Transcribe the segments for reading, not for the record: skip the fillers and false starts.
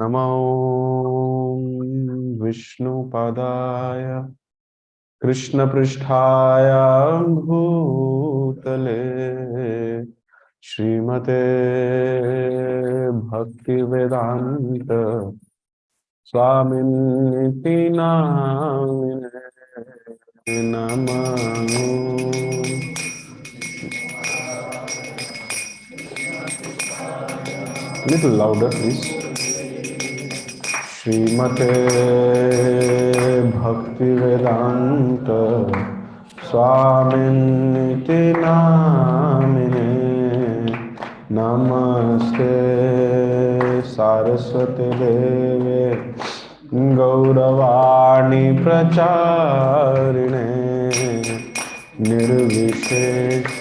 नमो विष्णुपादाय कृष्णपृष्ठाय भूतले श्रीमते भक्तिवेदांत स्वामिनिति नामिने नमः। Little louder, please. श्रीमते भक्तिवेदांत स्वामिनिति नामिने नमस्ते सारस्वती देवे गौरवाणी प्रचारिणे निर्विशेष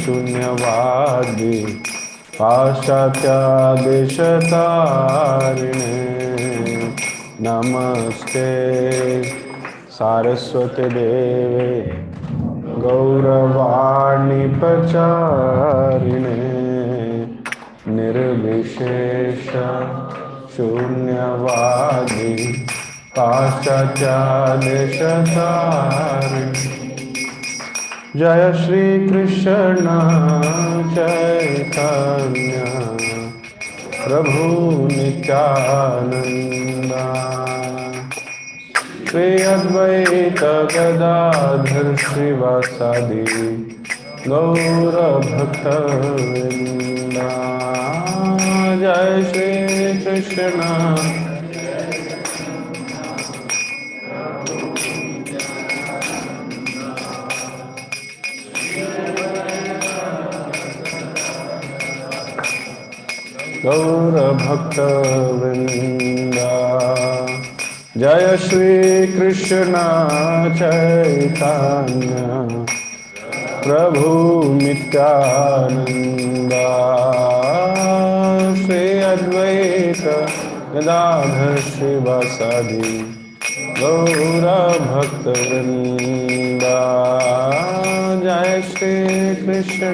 शून्यवादी पाश्चात्यादेशतारिणे नमस्ते सारस्वती देवे गौरवाणी प्रचारिणे निर्विशेष शून्यवादी पाश्चात्यादेशतारिणे जय श्री कृष्ण चैतन्य प्रभु नित्यानंद श्री अद्वैत गदाधर श्रीवासादि गौर भक्तवृंद जय श्री कृष्ण गौर भक्तवृंद जय श्री कृष्ण चैतन्य प्रभु नित्यानंद श्री अद्वैत गदाधर श्रीवासादि गौर भक्तवृंद जय श्री कृष्ण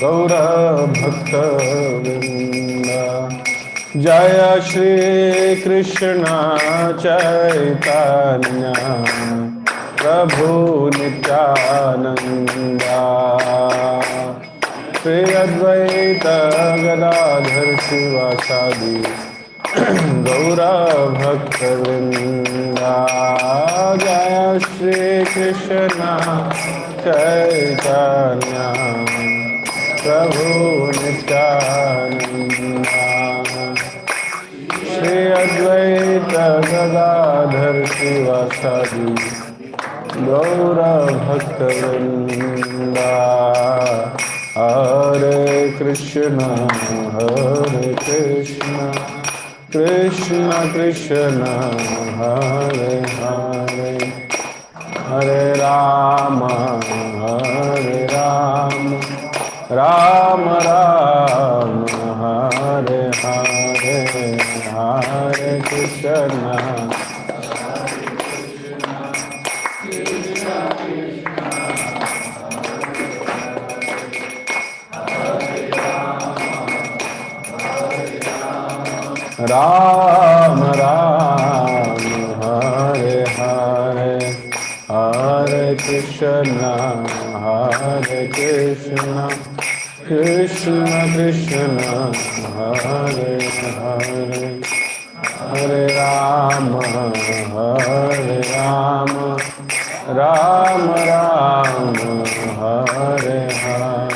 गौर भक्तवृंद जय श्री कृष्ण चैतन्य प्रभु नित्यानंद श्री अद्वैत गदाधर श्रीवासादि गौर भक्तवृंद जय श्री कृष्ण चैतन्य प्रभु नित्यानंद श्री अद्वैत गदाधर श्रीवासादि गौर भक्तवृंद हरे कृष्ण कृष्ण कृष्ण हरे हरे हरे राम राम राम हरे हरे हरे कृष्ण राम राम हरे हरे हरे कृष्ण कृष्ण कृष्ण हरे हरे हरे राम राम राम हरे हरे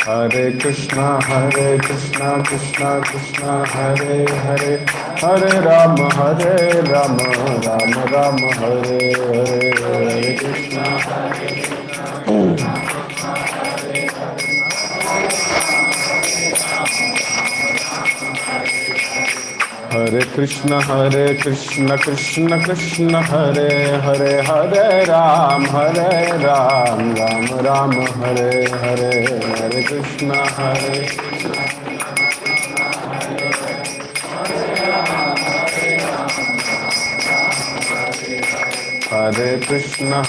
हरे कृष्ण हरे Krishna Krishna Krishna Hare Hare Hare Ram Ram Ram Hare Hare Hare Krishna Krishna Krishna Krishna Hare Hare, Hare Ram Ram Ram Hare Hare, Hare Krishna Hare Krishna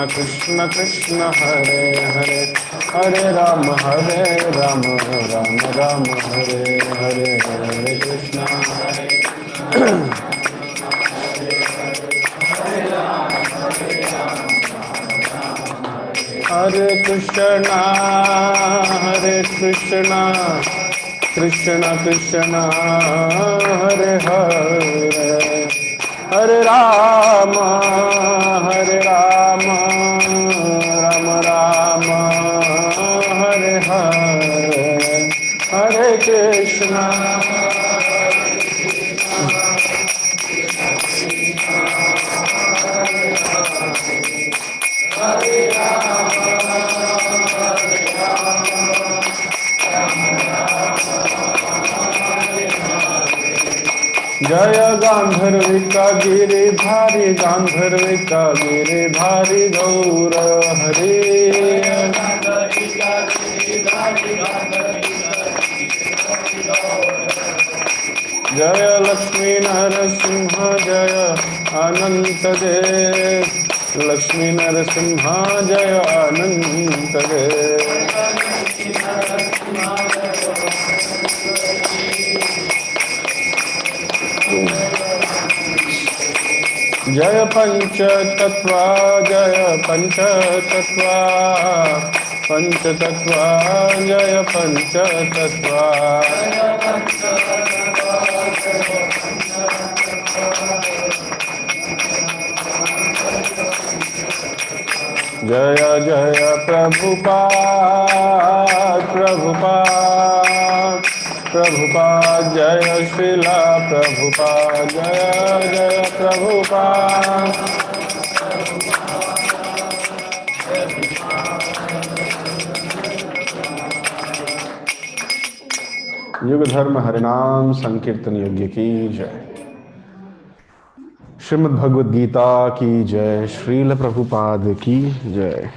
Krishna Krishna Hare Hare, Hare Ram Ram Ram Hare Hare, Hare Krishna Hare Krishna Krishna Krishna Hare Hare, Hare Rama Rama Rama Hare Hare, Hare Krishna Jaya Gandharvika Giridhari Gandharvika Giridhari Gaura Hari, Jaya Lakshmi Narasimha Jaya Ananta Dev, Lakshmi Narasimha Jaya Ananta Dev, Jaya Pancha Tattva Jaya Pancha Tattva, Pancha Tattva Jaya Pancha Tattva, Jaya Jaya Prabhupada Prabhupada Prabhupada Jaya Srila Prabhupada Jaya Jaya Prabhupada. युग धर्म हरिनाम संकीर्तन यज्ञ की जय, श्रीमद् भगवद गीता की जय, श्रील प्रभुपाद की जय।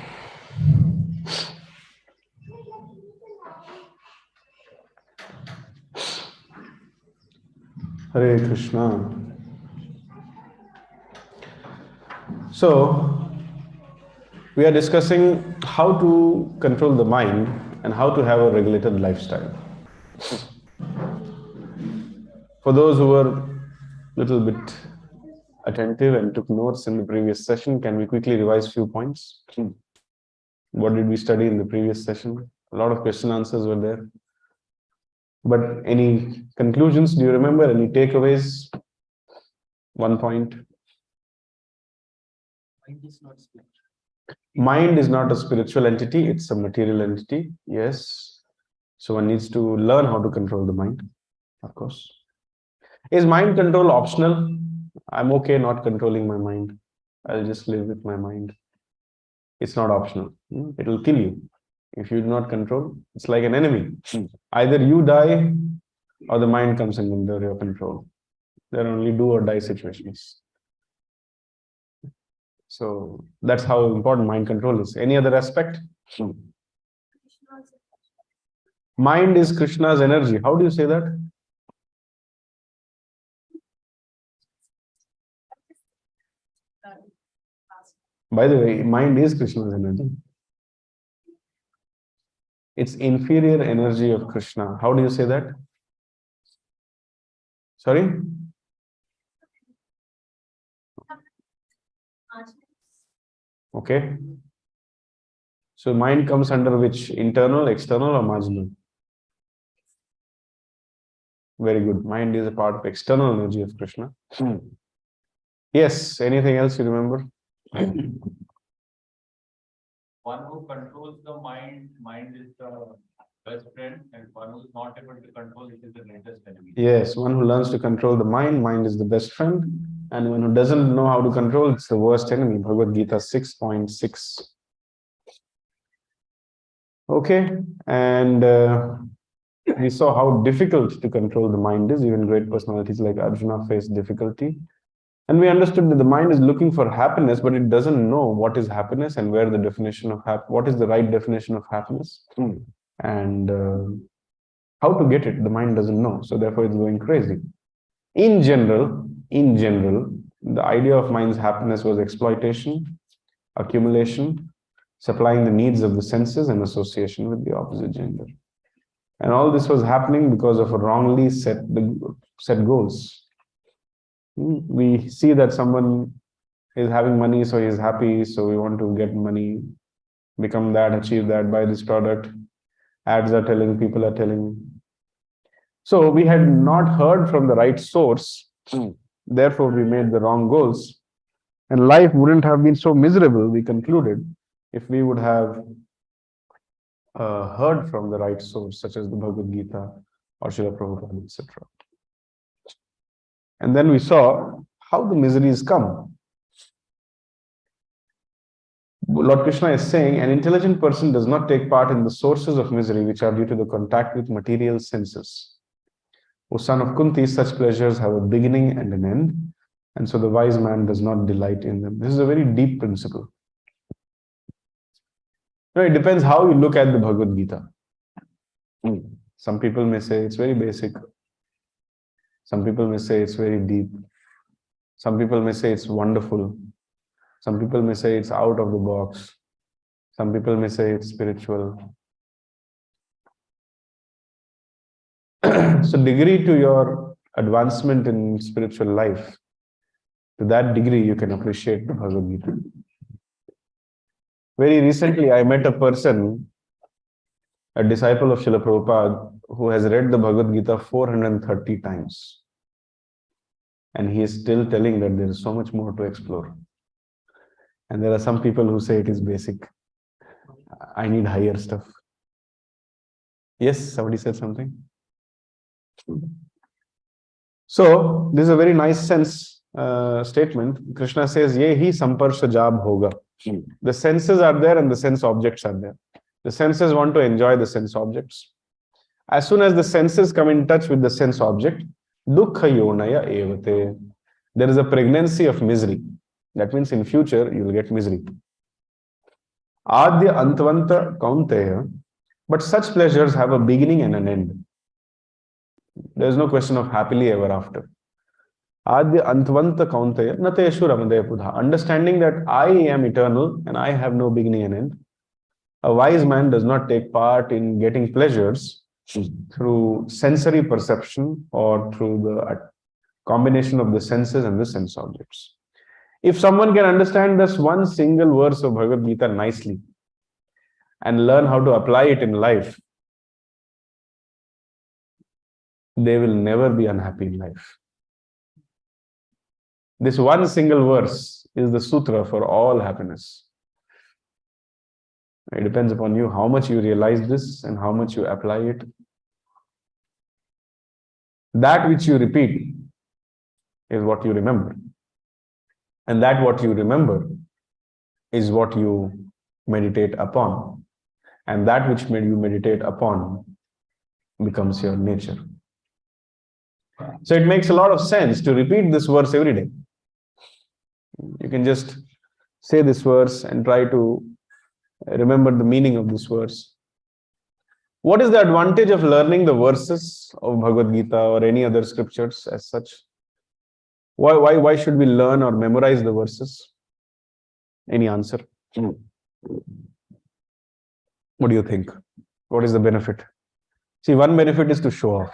Hare Krishna. So, we are discussing how to control the mind and how to have a regulated lifestyle. For those who were a little bit attentive and took notes in the previous session, can we quickly revise few points? What did we study in the previous session? A lot of question answers were there. But any conclusions? Do you remember any takeaways? One point. Mind is not a spiritual entity, it's a material entity. Yes. So one needs to learn how to control the mind, of course. Is mind control optional? I'm okay not controlling my mind. I'll just live with my mind. It's not optional. It will kill you. If you do not control, it's like an enemy. Either you die or the mind comes in under your control. There are only do or die situations. So that's how important mind control is. Any other aspect? Mind is Krishna's energy. How do you say that? By the way, mind is Krishna's energy. It's inferior energy of Krishna. How do you say that? Sorry? Okay. So mind comes under which? Internal, external, or marginal? Very good. Mind is a part of external energy of Krishna. Yes. Anything else you remember? One who controls the mind is the best friend, and one who is not able to control it is the greatest enemy. Yes, one who learns to control the mind is the best friend, and one who doesn't know how to control, it's the worst enemy. Bhagavad Gita 6.6. Okay, and We saw how difficult to control the mind is. Even great personalities like Arjuna faced difficulty. And we understood that the mind is looking for happiness, but it doesn't know what is happiness and where the definition of what is the right definition of happiness, and how to get it. The mind doesn't know, so therefore it's going crazy. In general, the idea of mind's happiness was exploitation, accumulation, supplying the needs of the senses, and association with the opposite gender. And all this was happening because of a wrongly set goals. We see that someone is having money, so he's happy, so we want to get money, become that, achieve that, buy this product. Ads are telling, people are telling. So we had not heard from the right source, therefore we made the wrong goals. And life wouldn't have been so miserable, we concluded, if we would have heard from the right source, such as the Bhagavad Gita or Srila Prabhupada, etc. And then we saw how the miseries come. Lord Krishna is saying an intelligent person does not take part in the sources of misery which are due to the contact with material senses. O son of Kunti, such pleasures have a beginning and an end, and so the wise man does not delight in them. This is a very deep principle. Now, it depends how you look at the Bhagavad Gita. Some people may say it's very basic. Some people may say it's very deep. Some people may say it's wonderful. Some people may say it's out of the box. Some people may say it's spiritual. So, degree to your advancement in spiritual life, to that degree you can appreciate the Bhagavad Gita. Very recently, I met a person, a disciple of Srila Prabhupada, who has read the Bhagavad Gita 430 times. And he is still telling that there is so much more to explore. And there are some people who say it is basic. I need higher stuff. Yes, somebody said something. So, this is a very nice sense statement. Krishna says, Ye hi samparsha jab hoga. The senses are there and the sense objects are there. The senses want to enjoy the sense objects. As soon as the senses come in touch with the sense object, dukkha yonaya evate. There is a pregnancy of misery. That means in future you will get misery. Adya antvanta kaunteya. But such pleasures have a beginning and an end. There is no question of happily ever after. Adya antvanta kaunteya nateshu ramadaya pudha. Understanding that I am eternal and I have no beginning and end. A wise man does not take part in getting pleasures through sensory perception or through the combination of the senses and the sense objects. If someone can understand this one single verse of Bhagavad Gita nicely and learn how to apply it in life, they will never be unhappy in life. This one single verse is the sutra for all happiness. It depends upon you how much you realize this and how much you apply it. That which you repeat is what you remember. And that what you remember is what you meditate upon. And that which you meditate upon becomes your nature. So it makes a lot of sense to repeat this verse every day. You can just say this verse and try to remember the meaning of this verse. What is the advantage of learning the verses of Bhagavad Gita or any other scriptures as such? Why should we learn or memorize the verses? Any answer? What do you think? What is the benefit? See, one benefit is to show off.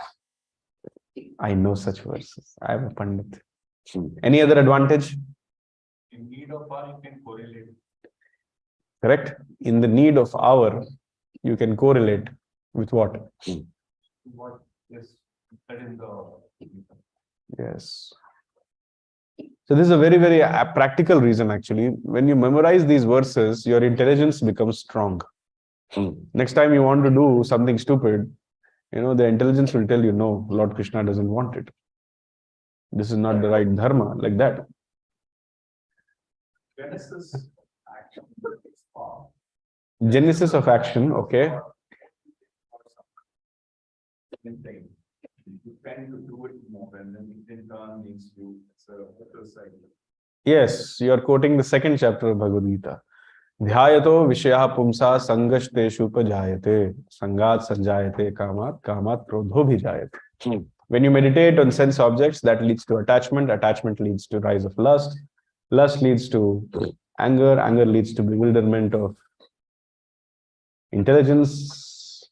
I know such verses. I am a Pandit. Any other advantage? In need of hour, you can correlate. Correct? In the need of hour, you can correlate with what? What is said in the Yes. So this is a very, very practical reason actually. When you memorize these verses, your intelligence becomes strong. Next time you want to do something stupid, the intelligence will tell you, no, Lord Krishna doesn't want it. This is not the right dharma, like that. Genesis action. Genesis of action, okay. insane. You tend to do it more, and then it in turn makes you, it's a vicious cycle. Yes, you are quoting the second chapter of Bhagavad Gita. Dhyayato vishaya pumsa sangasteshu upajayate sangat sanjayate kamat kamat krodho bhijayate. When you meditate on sense objects, that leads to attachment. Attachment leads to rise of lust. Lust leads to anger. Anger leads to bewilderment of intelligence.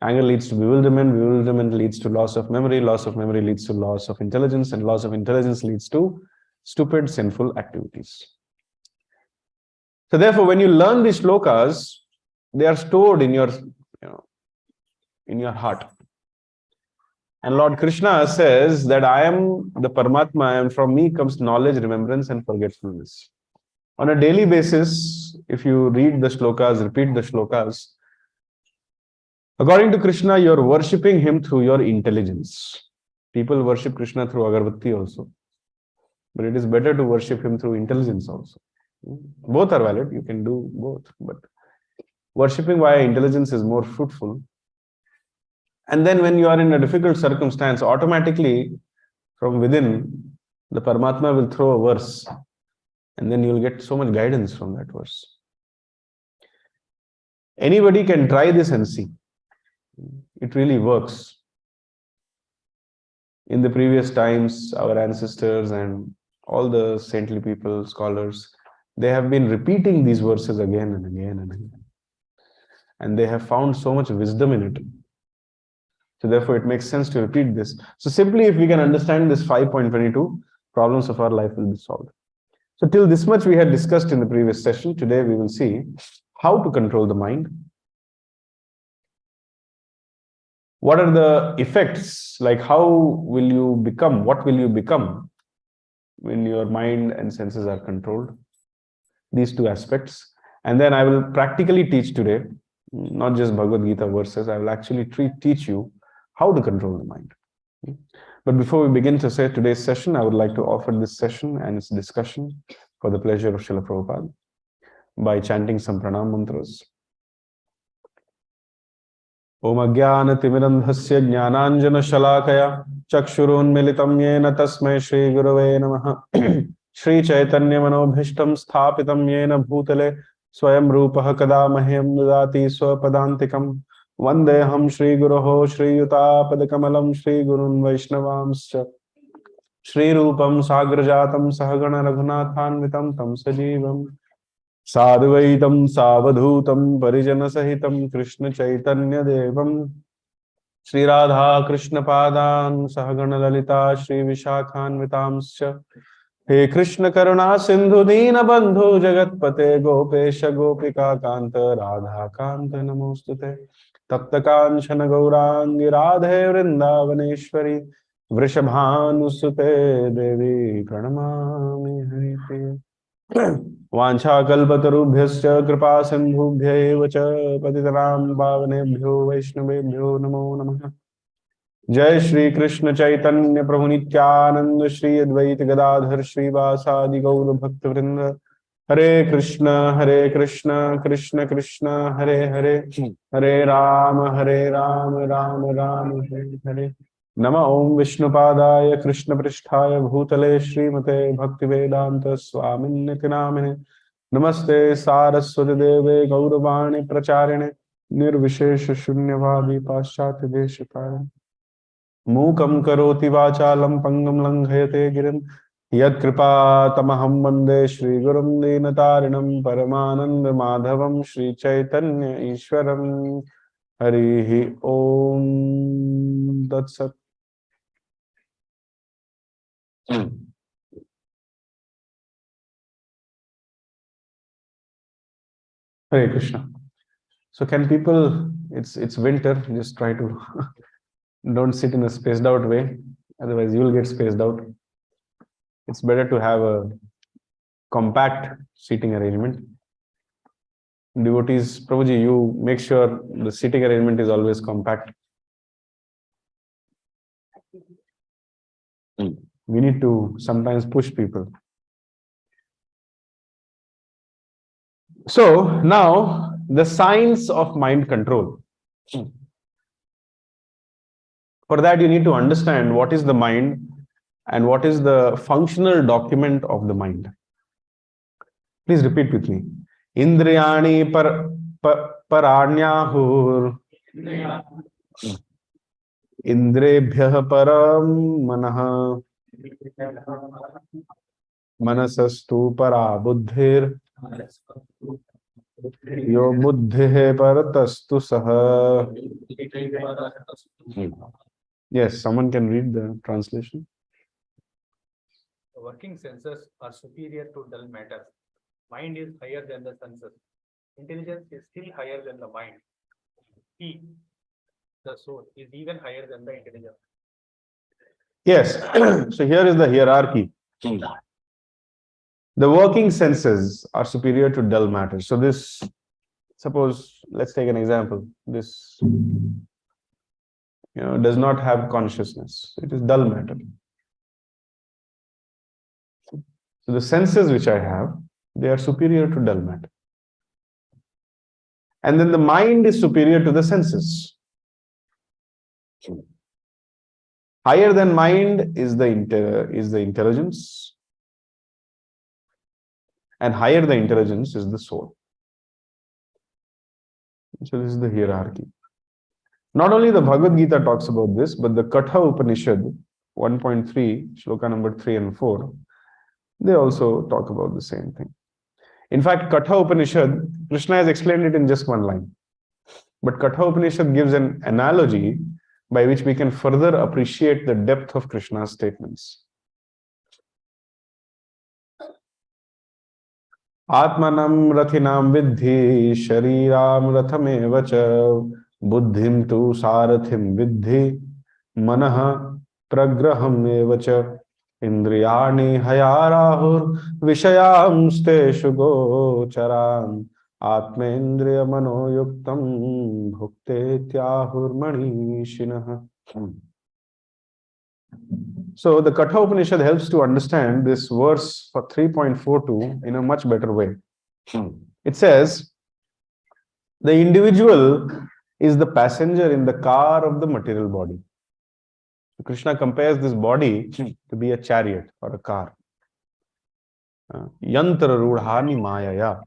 Anger leads to bewilderment. Bewilderment leads to loss of memory. Loss of memory leads to loss of intelligence. And loss of intelligence leads to stupid, sinful activities. So therefore, when you learn these shlokas, they are stored in your, in your heart. And Lord Krishna says that I am the Paramatma, and from me comes knowledge, remembrance, and forgetfulness. On a daily basis, if you read the shlokas, repeat the shlokas, according to Krishna, you are worshipping him through your intelligence. People worship Krishna through agarbatti also. But it is better to worship him through intelligence also. Both are valid, you can do both. But worshipping via intelligence is more fruitful. And then when you are in a difficult circumstance, automatically from within, the Paramatma will throw a verse. And then you'll get so much guidance from that verse. Anybody can try this and see. It really works. In the previous times, our ancestors and all the saintly people, scholars, they have been repeating these verses again and again and again. And they have found so much wisdom in it. So therefore, it makes sense to repeat this. So simply, if we can understand this 5.22, problems of our life will be solved. So till this much we had discussed in the previous session. Today we will see how to control the mind. What are the effects? Like how will you become? What will you become when your mind and senses are controlled? These two aspects. And then I will practically teach today, not just Bhagavad Gita verses, I will actually teach you how to control the mind. But before we begin to say today's session, I would like to offer this session and its discussion for the pleasure of Srila Prabhupada by chanting some pranam mantras. Om Ajnanatimirandhasya Jnananjana Shalakaya Chakshurunmilitam Yena Tasmai Shri Gurave Namaha Shri Chaitanya Manobhishtam Sthapitam Yena Bhutale Swayam Rupaha Kada Mahyam Dudati Swapadantikam Vandeham Shri Guroho Shri Yutapad Shri Gurun Vaishnavamscha Shri Rupam Sagrajatam Sahagana Raghunathanvitam Tam Sajivam Sadvaitam Savadhutam Parijana Sahitam Krishna Chaitanya Devam Shri Radha Krishna Padan Sahagana Lalita Shri Vishakhanvitamscha He Krishna Karuna Sindhu Dina Bandhu Jagatpate Gopesha Gopika Kanta Radha Kanta Namostute Tapta Kanchana Gaurangi Radhe Vrindavaneshwari Vrishabhanusute Devi Pranamami Haripriya वाञ्छाकल्पतरुभ्यश्च कृपा सिन्धुभ्य एव च पतितनां पावनेभ्यो वैष्णवेभ्यो नमो नमः। जय श्री कृष्ण चैतन्य प्रभु नित्यानंद श्री अद्वैत गदाधर श्रीवासादि गौर भक्त वृंद हरे कृष्ण कृष्ण कृष्ण हरे हरे हरे राम राम राम हरे हरे नमः ओम विष्णुपादाय कृष्ण पृष्ठाय भूतले श्रीमते भक्तिवेदांत स्वामिन्निति नामिने नमस्ते सारस्वती देवे गौरवाणी प्रचारिणे निर्विशेष शून्यवादी पाश्चात्य देशकारिणे मूकं करोति वाचालं पंगं लंघयते गिरिं यत्कृपातमहं वन्दे श्रीगुरुं दीनतारिणं परमानंद माधवं श्रीचैतन्य ईश्वरं हरि ओम तत्सत्। Hare Krishna. So can people, it's winter, just try to don't sit in a spaced out way, otherwise you will get spaced out. It's better to have a compact seating arrangement. Devotees, Prabhuji, you make sure the seating arrangement is always compact. We need to sometimes push people. So now the science of mind control. For that, you need to understand what is the mind and what is the functional document of the mind. Please repeat with me. Indriyani paranyahur indrebhyah param manah manasastu para buddhir yo buddhi paratastu saha. Yes, someone can read the translation. The working senses are superior to dull matter. Mind is higher than the senses. Intelligence is still higher than the mind. He, the soul, is even higher than the intelligence. Yes, so here is the hierarchy. The working senses are superior to dull matter. So this, suppose, let's take an example. This, does not have consciousness. It is dull matter. So the senses which I have, they are superior to dull matter. And then the mind is superior to the senses. Higher than mind is the intelligence, and higher the intelligence is the soul. So this is the hierarchy. Not only the Bhagavad Gita talks about this, but the Katha Upanishad 1.3, shloka number 3 and 4, they also talk about the same thing. In fact, Katha Upanishad, Krishna has explained it in just one line. But Katha Upanishad gives an analogy by which we can further appreciate the depth of Krishna's statements. Atmanam rathinam vidhi shariram rathame cha buddhim tu sarathim vidhi manaha pragraham evacha indriyani hayarahur vishayamsteshu gocharam atmendriya manoyuktam bhukte tyahur manishinaha. So the Katha Upanishad helps to understand this verse for 3.42 in a much better way. It says, the individual is the passenger in the car of the material body. Krishna compares this body to be a chariot or a car. Yantra rudhani mayaya.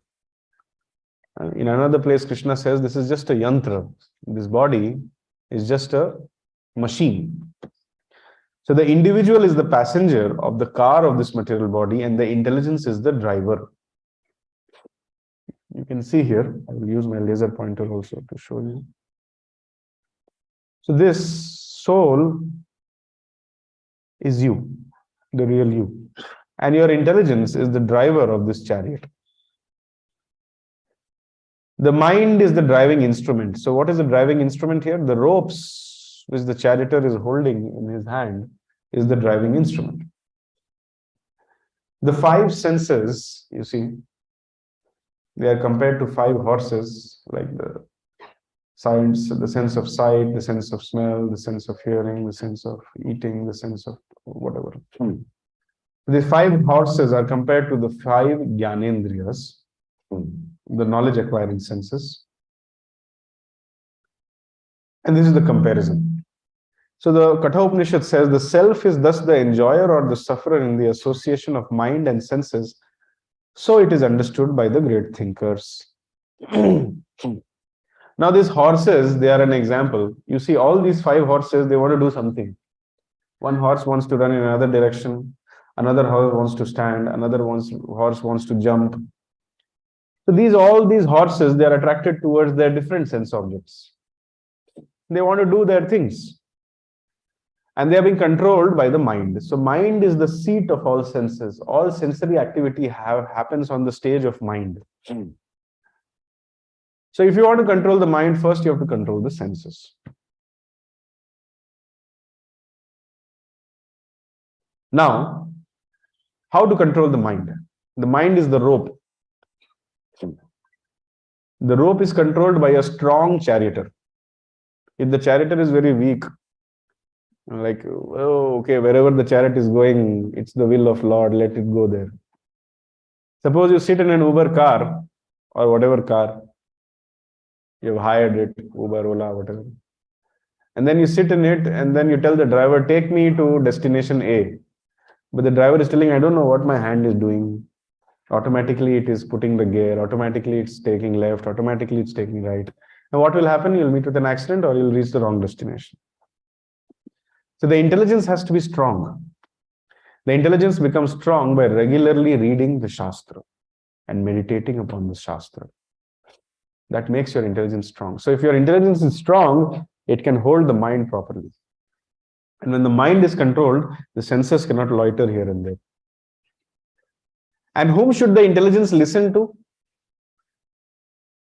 In another place, Krishna says this is just a yantra. This body is just a machine. So the individual is the passenger of the car of this material body, and the intelligence is the driver. You can see here, I will use my laser pointer also to show you. So this soul is you, the real you. And your intelligence is the driver of this chariot. The mind is the driving instrument. So what is the driving instrument here? The ropes which the charioteer is holding in his hand is the driving instrument. The 5 senses, you see, they are compared to 5 horses, like the sense of sight, the sense of smell, the sense of hearing, the sense of eating, the sense of whatever. The 5 horses are compared to the 5 Jnanendriyas, the knowledge acquiring senses. And this is the comparison. So the Katha Upanishad says the self is thus the enjoyer or the sufferer in the association of mind and senses. So it is understood by the great thinkers. Now these horses, they are an example. You see all these 5 horses, they want to do something. One horse wants to run in another direction. Another horse wants to stand. Another horse wants to jump. So all these horses, they are attracted towards their different sense objects. They want to do their things. And they are being controlled by the mind. So mind is the seat of all senses. All sensory activity happens on the stage of mind. So if you want to control the mind, first you have to control the senses. Now, how to control the mind? The mind is the rope. The rope is controlled by a strong charioteer. If the charioteer is very weak, like, oh, okay, wherever the chariot is going, it's the will of Lord, let it go there. Suppose you sit in an Uber car or whatever car, you've hired it, Uber, Ola, whatever. And then you sit in it and then you tell the driver, take me to destination A. But the driver is telling, I don't know what my hand is doing. Automatically it is putting the gear, automatically it's taking left, automatically it's taking right. And what will happen? You'll meet with an accident or you'll reach the wrong destination. So the intelligence has to be strong. The intelligence becomes strong by regularly reading the Shastra and meditating upon the Shastra. That makes your intelligence strong. So if your intelligence is strong, it can hold the mind properly. And when the mind is controlled, the senses cannot loiter here and there. And whom should the intelligence listen to?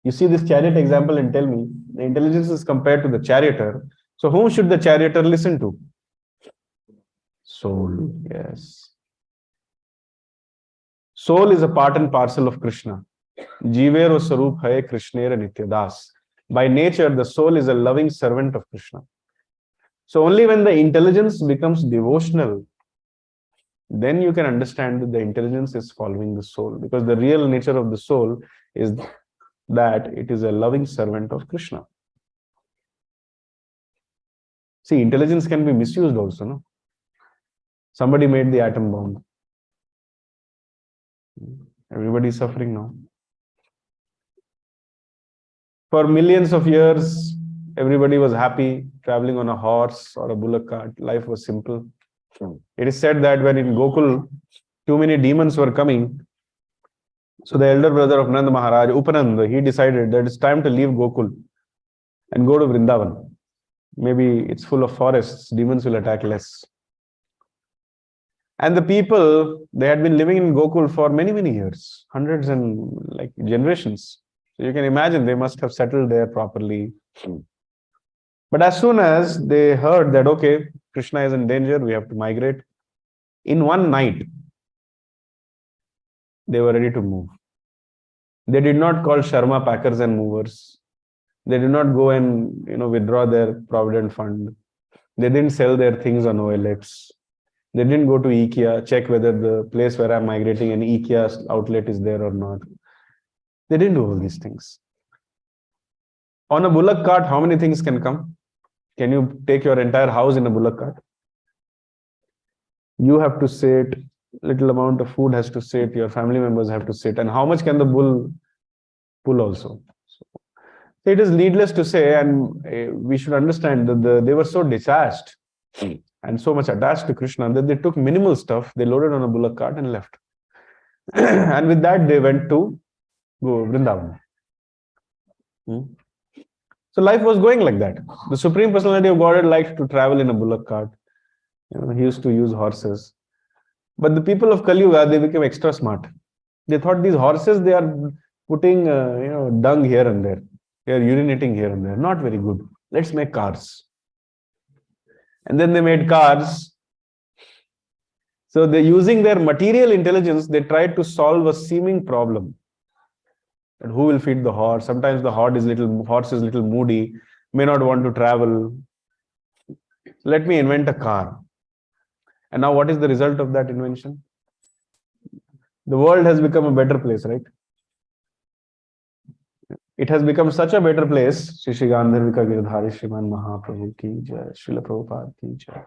You see this chariot example and tell me, the intelligence is compared to the charioteer. So whom should the charioteer listen to? Soul, yes. Soul is a part and parcel of Krishna. Jivero Sarup Hai Krishnera Nityadas. By nature, the soul is a loving servant of Krishna. So only when the intelligence becomes devotional, then you can understand that the intelligence is following the soul. Because the real nature of the soul is that it is a loving servant of Krishna. See, intelligence can be misused also, no? Somebody made the atom bomb. Everybody is suffering now. For millions of years, everybody was happy, traveling on a horse or a bullock cart. Life was simple. It is said that when in Gokul, too many demons were coming. So the elder brother of Nand Maharaj, Upanand, he decided that it's time to leave Gokul and go to Vrindavan. Maybe it's full of forests, demons will attack less. And the people, they had been living in Gokul for many, many years, hundreds and like generations. So you can imagine they must have settled there properly. But as soon as they heard that, okay, Krishna is in danger, we have to migrate, in one night, they were ready to move. They did not call Sharma packers and movers. They did not go and withdraw their provident fund. They didn't sell their things on OLX. They didn't go to IKEA, check whether the place where I'm migrating an IKEA outlet is there or not. They didn't do all these things. On a bullock cart, how many things can come? Can you take your entire house in a bullock cart? You have to sit, little amount of food has to sit, your family members have to sit. And how much can the bull pull also? So it is needless to say, and we should understand that they were so detached and so much attached to Krishna that they took minimal stuff, they loaded on a bullock cart and left. And with that, they went to Vrindavan. So life was going like that. The Supreme Personality of Godhead liked to travel in a bullock cart. He used to use horses. But the people of Kali Yuga, they became extra smart. They thought these horses, they are putting dung here and there. They are urinating here and there. Not very good. Let's make cars. And then they made cars. So they, using their material intelligence, they tried to solve a seeming problem. And who will feed the horse? Sometimes the horse is little moody, may not want to travel. Let me invent a car. And now what is the result of that invention? The world has become a better place, right? It has become such a better place. Shri Gandharvika Girdhari Shriman Mahaprabhu ki jai, Srila Prabhupada ki jai.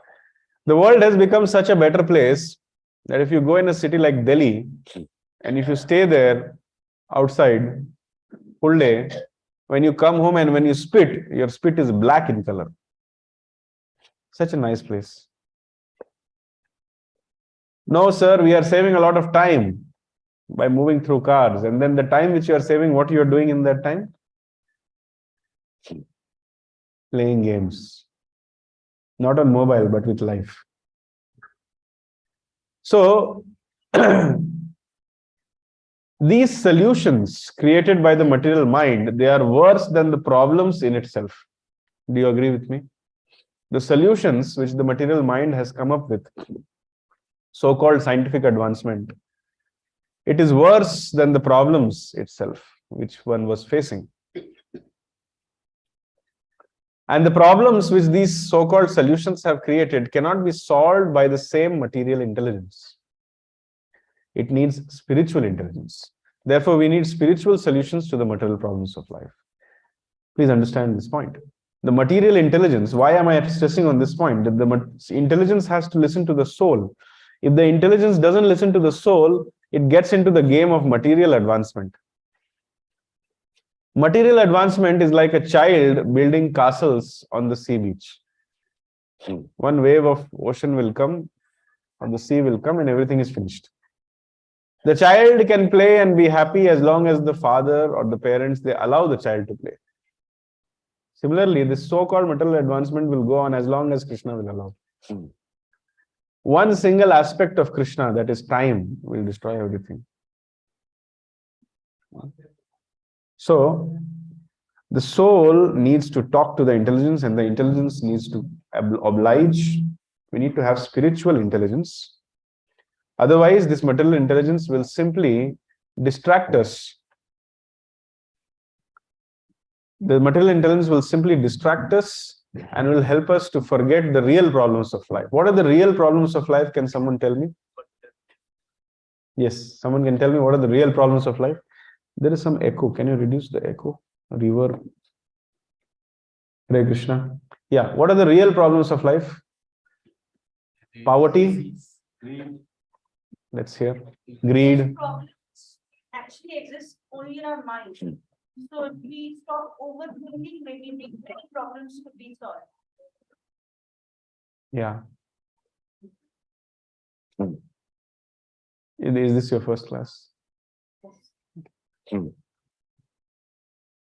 The world has become such a better place that if you go in a city like Delhi, and if you stay there outside full day, when you come home and when you spit, your spit is black in color. Such a nice place. No, sir, we are saving a lot of time by moving through cars. And then the time which you are saving, what you are doing in that time? Playing games. Not on mobile, but with life. So, these solutions created by the material mind, they are worse than the problems in itself. Do you agree with me? The solutions which the material mind has come up with, so-called scientific advancement, it is worse than the problems itself, which one was facing. And the problems which these so-called solutions have created cannot be solved by the same material intelligence. It needs spiritual intelligence. Therefore, we need spiritual solutions to the material problems of life. Please understand this point. The material intelligence, why am I stressing on this point? That the intelligence has to listen to the soul. If the intelligence doesn't listen to the soul, it gets into the game of material advancement. Material advancement is like a child building castles on the sea beach. One wave of ocean will come, or the sea will come, and everything is finished. The child can play and be happy as long as the father or the parents, they allow the child to play. Similarly, this so-called material advancement will go on as long as Krishna will allow. One single aspect of Krishna, that is time, will destroy everything. So, the soul needs to talk to the intelligence, and the intelligence needs to oblige. We need to have spiritual intelligence. Otherwise, this material intelligence will simply distract us. The material intelligence will simply distract us and will help us to forget the real problems of life. What are the real problems of life? Can someone tell me? Yes, someone can tell me what are the real problems of life? There is some echo. Can you reduce the echo? Reverb. Hare Krishna. Yeah, what are the real problems of life? Poverty. Greed. Let's hear. Greed. Problems actually exist only in our mind. So if we stop overthinking, maybe many problems could be solved. Yeah. Is this your first class?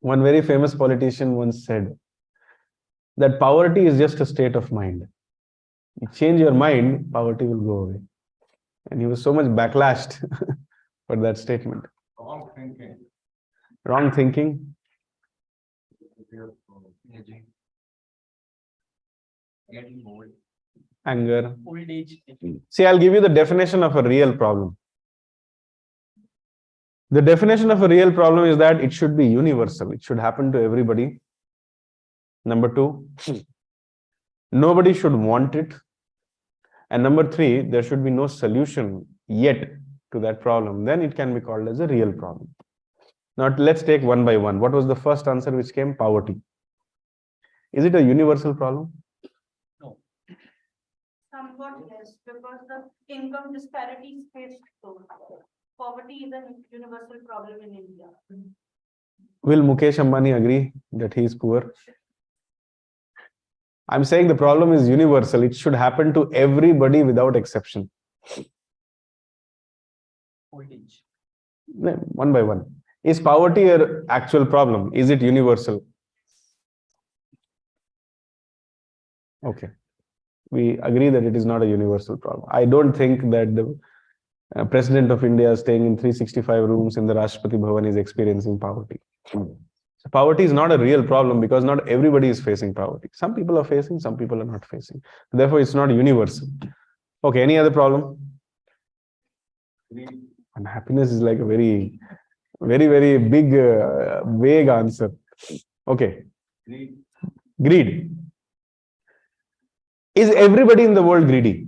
One very famous politician once said that poverty is just a state of mind. You change your mind, poverty will go away. And he was so much backlashed for that statement. Wrong thinking. Wrong thinking. Getting old. Anger. Old age. See, I'll give you the definition of a real problem. The definition of a real problem is that it should be universal. It should happen to everybody. Number two, nobody should want it. And number three, there should be no solution yet to that problem. Then it can be called as a real problem. Now, let's take one by one. What was the first answer which came? Poverty. Is it a universal problem? No. Somewhat yes, because the income disparities faced so. Poverty is a universal problem in India. Will Mukesh Ambani agree that he is poor? I'm saying the problem is universal. It should happen to everybody without exception. Old age. One by one. Is poverty an actual problem? Is it universal? Okay. We agree that it is not a universal problem. I don't think that the President of India staying in 365 rooms in the Rashtrapati Bhavan is experiencing poverty. So poverty is not a real problem because not everybody is facing poverty. Some people are facing, some people are not facing. Therefore, it's not universal. Okay, any other problem? Greed. And happiness is like a very, very big, vague answer. Okay. Greed. Greed. Is everybody in the world greedy?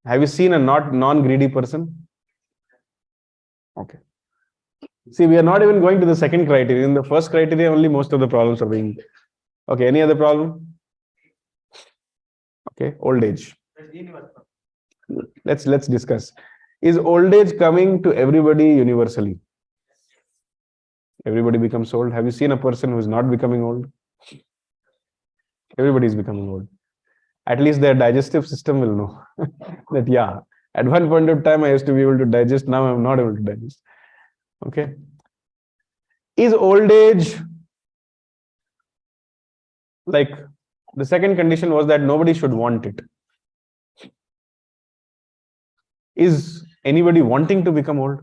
Have you seen a non-greedy person? Okay. See, we are not even going to the second criteria. In the first criteria, only most of the problems are being. Okay, any other problem? Okay, old age. Let's discuss. Is old age coming to everybody universally? Everybody becomes old. Have you seen a person who is not becoming old? Everybody is becoming old. At least their digestive system will know that, yeah, at one point of time I used to be able to digest, now I'm not able to digest. Okay. Is old age, like the second condition was that nobody should want it. Is anybody wanting to become old?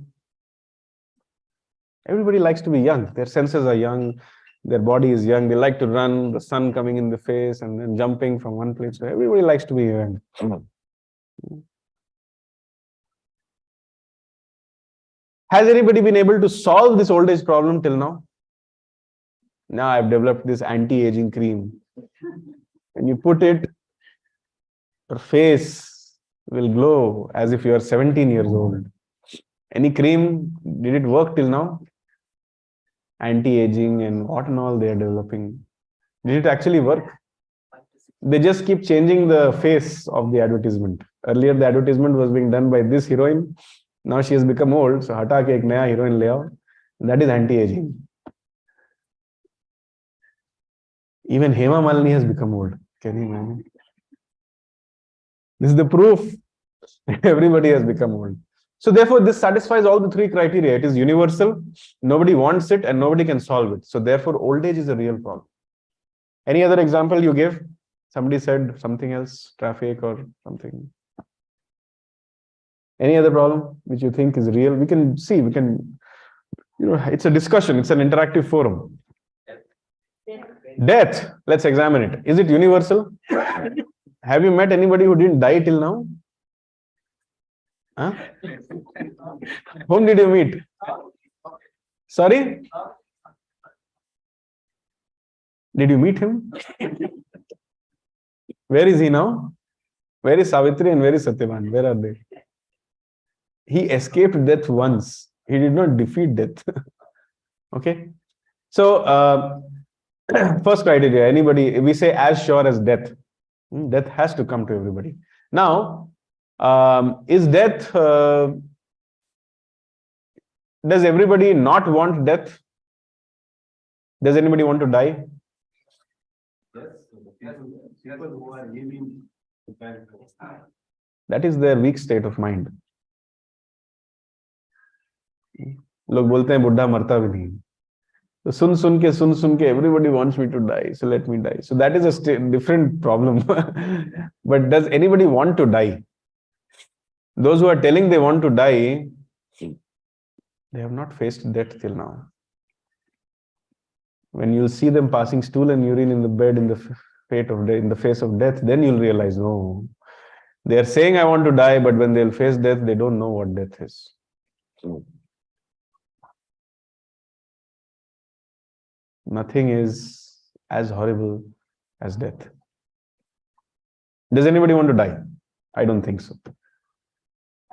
Everybody likes to be young. Their senses are young. Their body is young. They like to run, the sun coming in the face and then jumping from one place. So everybody likes to be young. Has anybody been able to solve this old age problem till now? Now I've developed this anti-aging cream. When you put it, your face will glow as if you are 17 years old. Any cream, did it work till now? anti-aging and what and all they are developing. Did it actually work? They just keep changing the face of the advertisement. Earlier, the advertisement was being done by this heroine. Now she has become old, so hata ke ek naya heroine le aao. That is anti-aging. Even Hema Malini has become old. Can you imagine? This is the proof. Everybody has become old. So therefore, this satisfies all the three criteria. It is universal, nobody wants it, and nobody can solve it. So therefore, old age is a real problem. Any other example you give? Somebody said something else, traffic or something. Any other problem which you think is real? We can see, we can, it's a discussion, it's an interactive forum. Death, let's examine it. Is it universal? Have you met anybody who didn't die till now? Huh? Whom did you meet? Sorry? Did you meet him? Where is he now? Where is Savitri and where is Satyavan? Where are they? He escaped death once. He did not defeat death. Okay. So, first criteria, anybody, we say as sure as death. Death has to come to everybody. Now, is death, does everybody not want death? Does anybody want to die? Yes. People who are living. That is their weak state of mind. लोग बोलते हैं बुढ़ा मरता भी नहीं. So सुन के everybody wants me to die, so let me die. So that is a different problem. But does anybody want to die? Those who are telling they want to die, they have not faced death till now. When you'll see them passing stool and urine in the bed in the in the face of death, then you'll realize, no, they are saying I want to die, but when they'll face death, they don't know what death is. Nothing is as horrible as death. Does anybody want to die? I don't think so.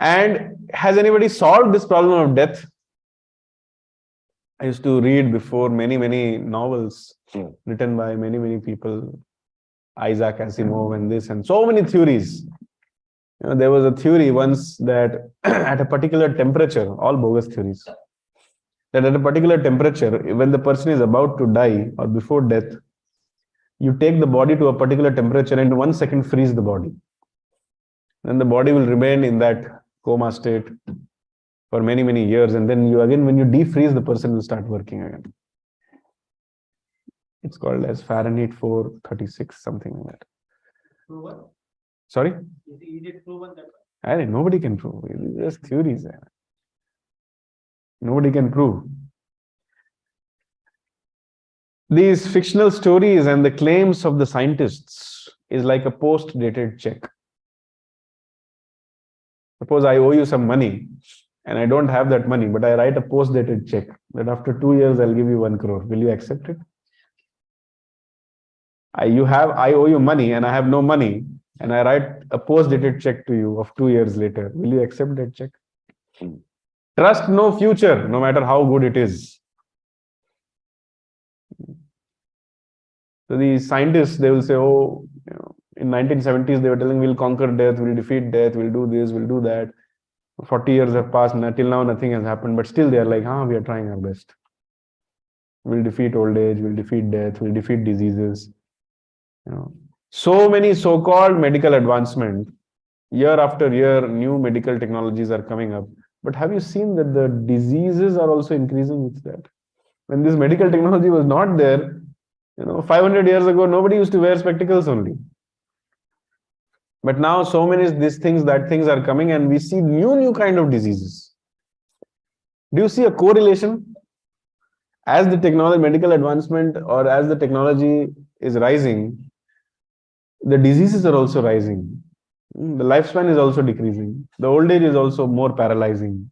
And has anybody solved this problem of death? I used to read before many novels written by many people, Isaac Asimov and this, and so many theories. There was a theory once that at a particular temperature, all bogus theories, that at a particular temperature, when the person is about to die or before death, you take the body to a particular temperature and in 1 second freeze the body. Then the body will remain in that coma state for many years, and then you again, when you defreeze, the person will start working again. It's called as Fahrenheit 436, something like that. Proven? Sorry? Is it proven that? I mean, nobody can prove. It's just theories. Nobody can prove. These fictional stories and the claims of the scientists is like a post-dated check. Suppose I owe you some money and I don't have that money, but I write a post-dated check that after 2 years I'll give you 1 crore. Will you accept it? I owe you money and I have no money, and I write a post-dated check to you of 2 years later. Will you accept that check? Trust no future, no matter how good it is. So these scientists, they will say, oh, in 1970s, they were telling we'll conquer death, we'll defeat death, we'll do this, we'll do that. 40 years have passed, till now nothing has happened, but still they are like, we are trying our best. We'll defeat old age, we'll defeat death, we'll defeat diseases. So many so-called medical advancement, year after year, new medical technologies are coming up. But have you seen that the diseases are also increasing with that? When this medical technology was not there, 500 years ago, nobody used to wear spectacles only. But now so many these things, that things are coming, and we see new kind of diseases. Do you see a correlation? As the technology, medical advancement, or as the technology is rising, the diseases are also rising. The lifespan is also decreasing. The old age is also more paralyzing.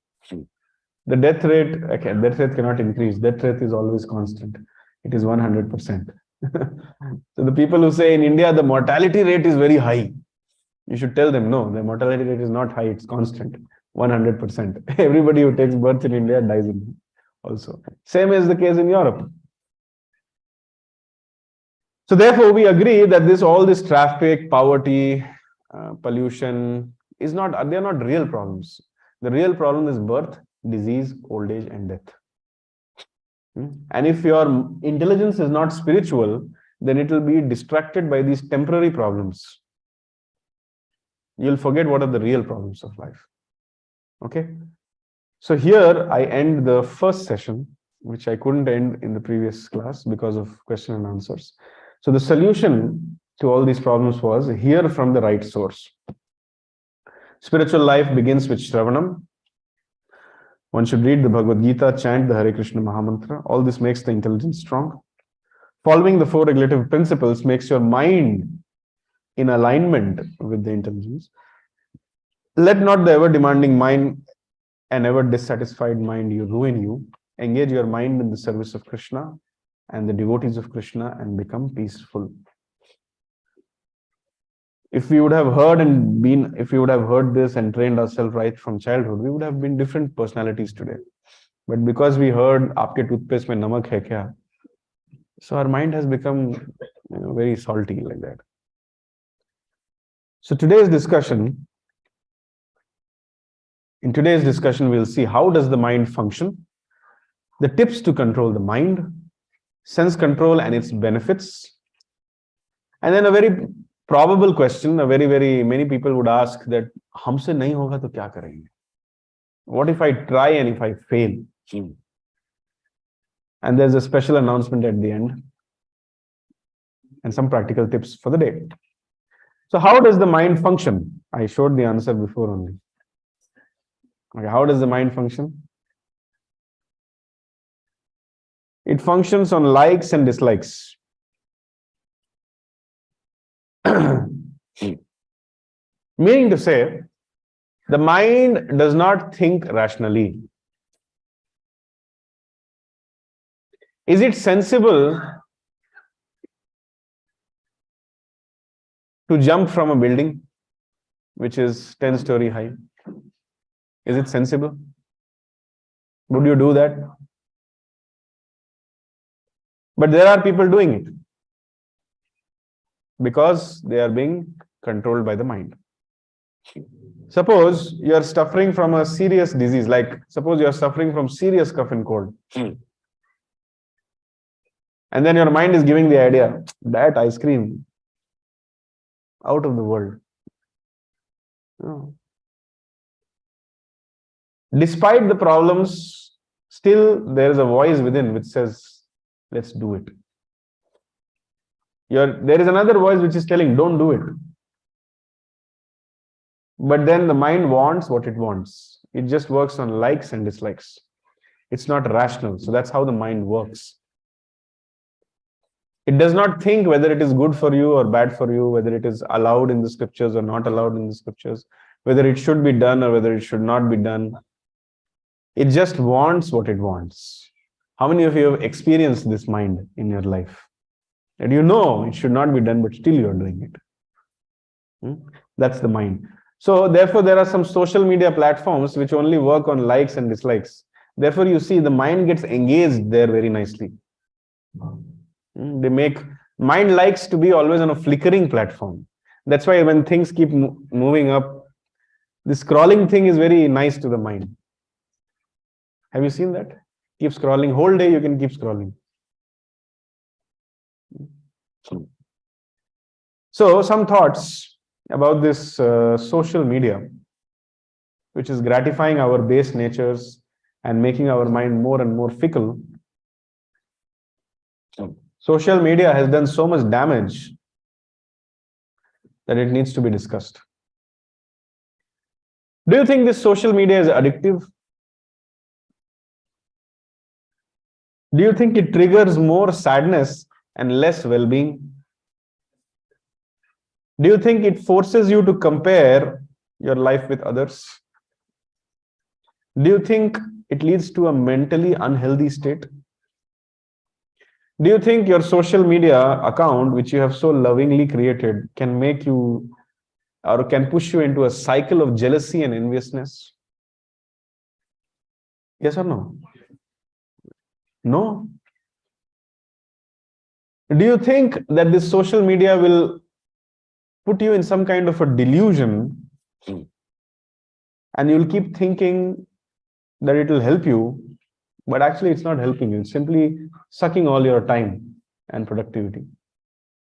The death rate, okay, death rate cannot increase. Death rate is always constant. It is 100%. So the people who say in India, the mortality rate is very high. You should tell them, no, the mortality rate is not high. It's constant, 100%. Everybody who takes birth in India dies in also. Same is the case in Europe. So therefore, we agree that all this traffic, poverty, pollution is not, they are not real problems. The real problem is birth, disease, old age, and death. And if your intelligence is not spiritual, then it will be distracted by these temporary problems. You'll forget what are the real problems of life. Okay. So here I end the first session, which I couldn't end in the previous class because of question and answers. So the solution to all these problems was hear from the right source. Spiritual life begins with Shravanam. One should read the Bhagavad Gita, chant the Hare Krishna Mahamantra. All this makes the intelligence strong. Following the 4 regulative principles makes your mind in alignment with the intelligence. Let not the ever demanding mind and ever dissatisfied mind ruin you. Engage your mind in the service of Krishna and the devotees of Krishna and become peaceful. If we would have heard this and trained ourselves right from childhood, we would have been different personalities today. But because we heard "Aapke toothpaste mein namak hai kya," so our mind has become very salty like that. So in today's discussion, we'll see how does the mind function, the tips to control the mind, sense control and its benefits, and then a very probable question, many people would ask that, "Humse nahi hoga to kya karenge? What if I try and if I fail?" And there's a special announcement at the end and some practical tips for the day. So how does the mind function? I showed the answer before only. Okay, how does the mind function? It functions on likes and dislikes. Meaning to say, the mind does not think rationally. Is it sensible to jump from a building which is 10-story high? Is it sensible? Would you do that? But there are people doing it because they are being controlled by the mind. Suppose you are suffering from a serious disease, like suppose you are suffering from serious cough and cold. And then your mind is giving the idea, that ice cream, out of the world. No. Despite the problems, still there is a voice within which says, let's do it. There is another voice which is telling, don't do it. But then the mind wants what it wants. It just works on likes and dislikes. It's not rational. So that's how the mind works. It does not think whether it is good for you or bad for you, whether it is allowed in the scriptures or not allowed in the scriptures, whether it should be done or whether it should not be done. It just wants what it wants. How many of you have experienced this mind in your life? And you know it should not be done, but still you're doing it. That's the mind. So therefore, there are some social media platforms which only work on likes and dislikes. Therefore, you see the mind gets engaged there very nicely. Mind likes to be always on a flickering platform. That's why when things keep moving up, the scrolling thing is very nice to the mind. Have you seen that? Keep scrolling. Whole day you can keep scrolling. So some thoughts about this social media, which is gratifying our base natures and making our mind more and more fickle. Social media has done so much damage that it needs to be discussed. Do you think this social media is addictive? Do you think it triggers more sadness and less well-being? Do you think it forces you to compare your life with others? Do you think it leads to a mentally unhealthy state? Do you think your social media account, which you have so lovingly created, can make you or can push you into a cycle of jealousy and enviousness? Yes or no? No. Do you think that this social media will put you in some kind of a delusion and you'll keep thinking that it will help you, but actually it's not helping you. It's simply sucking all your time and productivity.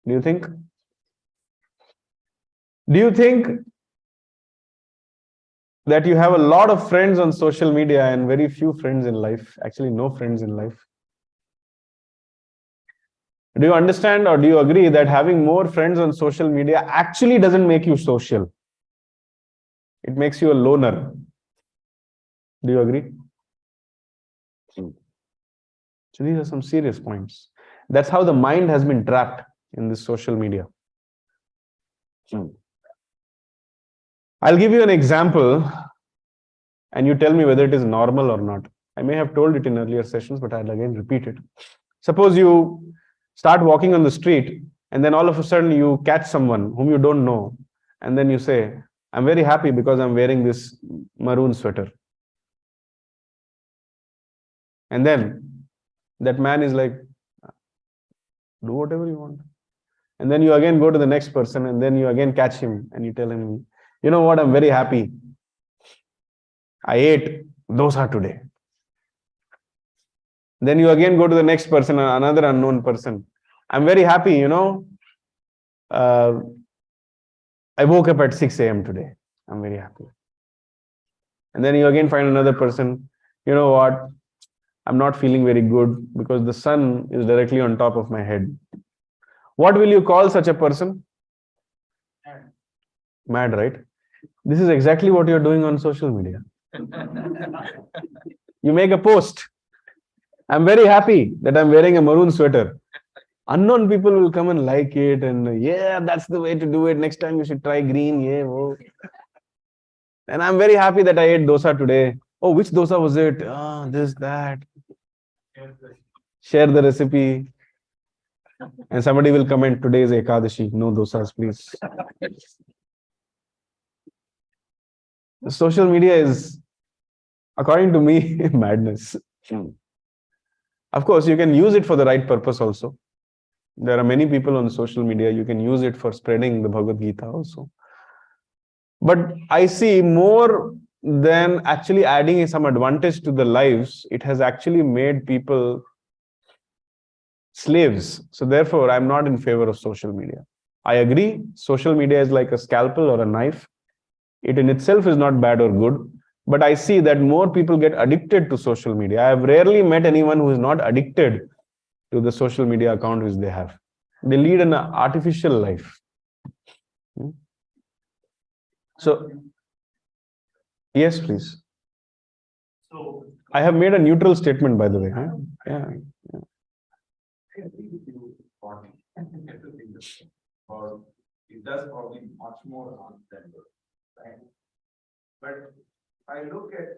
Do you think? Do you think that you have a lot of friends on social media and very few friends in life? Actually, no friends in life. Do you understand or do you agree that having more friends on social media actually doesn't make you social? It makes you a loner. Do you agree? So these are some serious points. That's how the mind has been trapped in this social media. I'll give you an example and you tell me whether it is normal or not. I may have told it in earlier sessions, but I'll again repeat it. Suppose you start walking on the street and then all of a sudden you catch someone whom you don't know. And then you say, I'm very happy because I'm wearing this maroon sweater. And then that man is like, do whatever you want. And then you again go to the next person and then you again catch him and you tell him, you know what, I'm very happy. I ate dosa today. Then you again go to the next person, another unknown person. I'm very happy, you know. I woke up at 6 a.m. today. I'm very happy. And then you again find another person, you know what, I'm not feeling very good because the sun is directly on top of my head. What will you call such a person? Mad, right? This is exactly what you're doing on social media. You make a post. I'm very happy that I'm wearing a maroon sweater. Unknown people will come and like it and yeah, that's the way to do it. Next time you should try green. Yeah, whoa. And I'm very happy that I ate dosa today. Oh, which dosa was it? Ah, this, that. Share the recipe. And somebody will comment, today is Ekadashi. No dosas, please. The social media is, according to me, madness. Of course, you can use it for the right purpose also. There are many people on social media, you can use it for spreading the Bhagavad Gita also. But I see more than actually adding some advantage to the lives, it has actually made people slaves. So therefore, I'm not in favor of social media. I agree, social media is like a scalpel or a knife. It in itself is not bad or good. But I see that more people get addicted to social media. I have rarely met anyone who is not addicted to the social media account which they have. They lead an artificial life. So, yes, please. So I have made a neutral statement, by the way. Huh? Yeah. I agree with you, Bonnie. Or it does probably much more harm than good, right? But I look at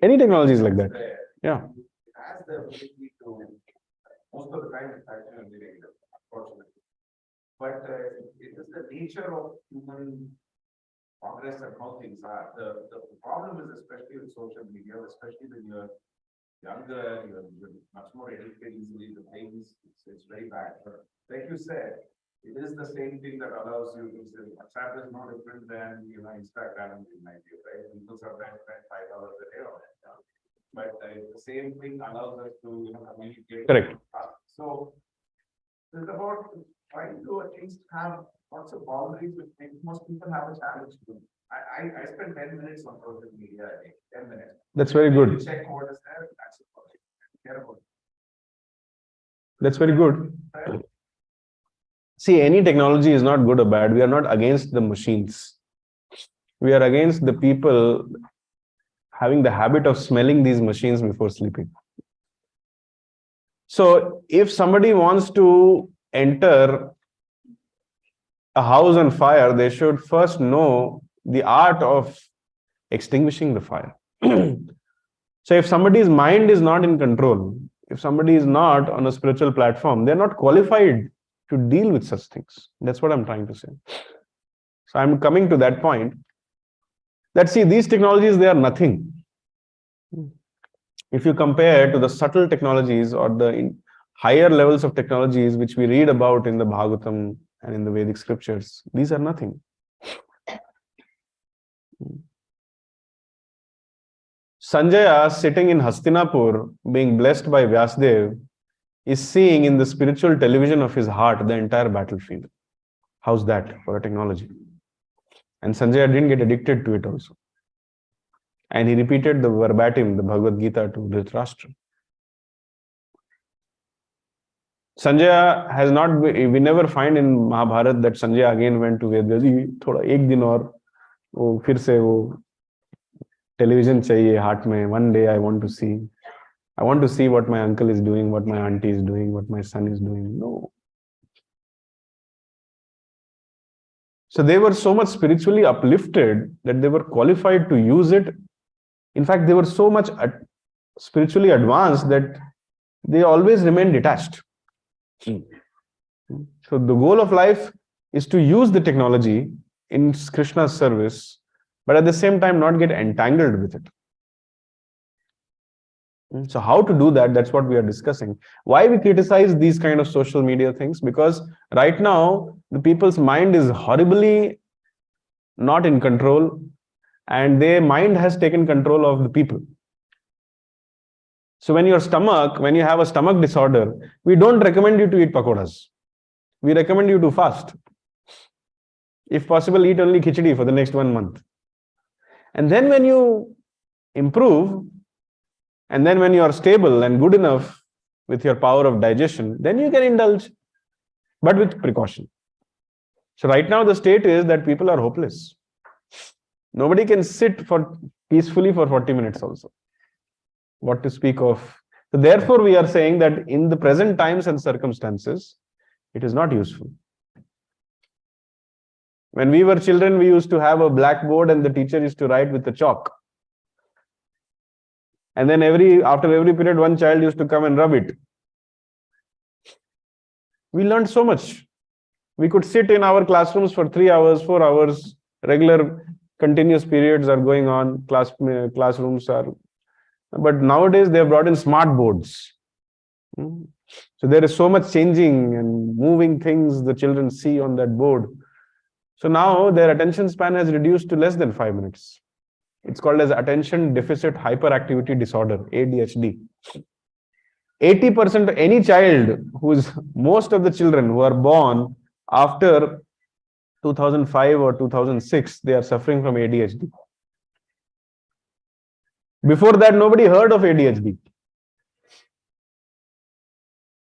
Any technology is like that. Yeah. It has the ability to, most of the time it's actually negative, unfortunately. But it is the nature of human progress and how things are. The problem is especially with social media, especially when you're younger, you're much more educated easily, the things, it's very bad. But like you said, it is the same thing that allows you to say WhatsApp is no different than Instagram in my view, right? People sometimes spend $5 a day on it. But the same thing allows us to communicate. Correct. So it's about trying to at least have lots of boundaries which make most people have a challenge to. I spend 10 minutes on social media a day, 10 minutes. That's very good. Check what is there, that's it. Care about it. That's very good. Right? See, any technology is not good or bad. We are not against the machines. We are against the people having the habit of smelling these machines before sleeping. So if somebody wants to enter a house on fire, they should first know the art of extinguishing the fire. So if somebody's mind is not in control, if somebody is not on a spiritual platform, they're not qualified to deal with such things. That's what I'm trying to say. So I'm coming to that point that see, these technologies, they are nothing. If you compare to the subtle technologies or the higher levels of technologies which we read about in the Bhagavatam and in the Vedic scriptures, these are nothing. Sanjaya, sitting in Hastinapur, being blessed by Vyasdev, is seeing in the spiritual television of his heart the entire battlefield. How's that for a technology? And Sanjaya didn't get addicted to it also. And he repeated the verbatim, the Bhagavad Gita to Dhritarashtra. Sanjaya has not, we never find in Mahabharata that Sanjaya again went to Vedyaji, thoda ek din aur, wo fir se wo television chahiye heart mein, one day I want to see what my uncle is doing, what my auntie is doing, what my son is doing. No. So they were so much spiritually uplifted that they were qualified to use it. In fact, they were so much spiritually advanced that they always remained detached. So the goal of life is to use the technology in Krishna's service, but at the same time not get entangled with it. So how to do that? That's what we are discussing. Why we criticize these kind of social media things? Because right now, the people's mind is horribly not in control, and their mind has taken control of the people. So when you have a stomach disorder, we don't recommend you to eat pakoras. We recommend you to fast. If possible, eat only khichdi for the next 1 month. And then when you improve, and then when you are stable and good enough with your power of digestion, then you can indulge, but with precaution. So right now the state is that people are hopeless. Nobody can sit peacefully for 40 minutes also. What to speak of? So therefore we are saying that in the present times and circumstances, it is not useful. When we were children, we used to have a blackboard and the teacher used to write with the chalk. And then after every period, one child used to come and rub it. We learned so much. We could sit in our classrooms for 3 hours, 4 hours, regular continuous periods are going on, classrooms are. But nowadays they have brought in smart boards. So there is so much changing and moving things the children see on that board. So now their attention span has reduced to less than 5 minutes. It's called as attention deficit hyperactivity disorder, ADHD. 80% of any child most of the children who are born after 2005 or 2006, they are suffering from ADHD. Before that, nobody heard of ADHD.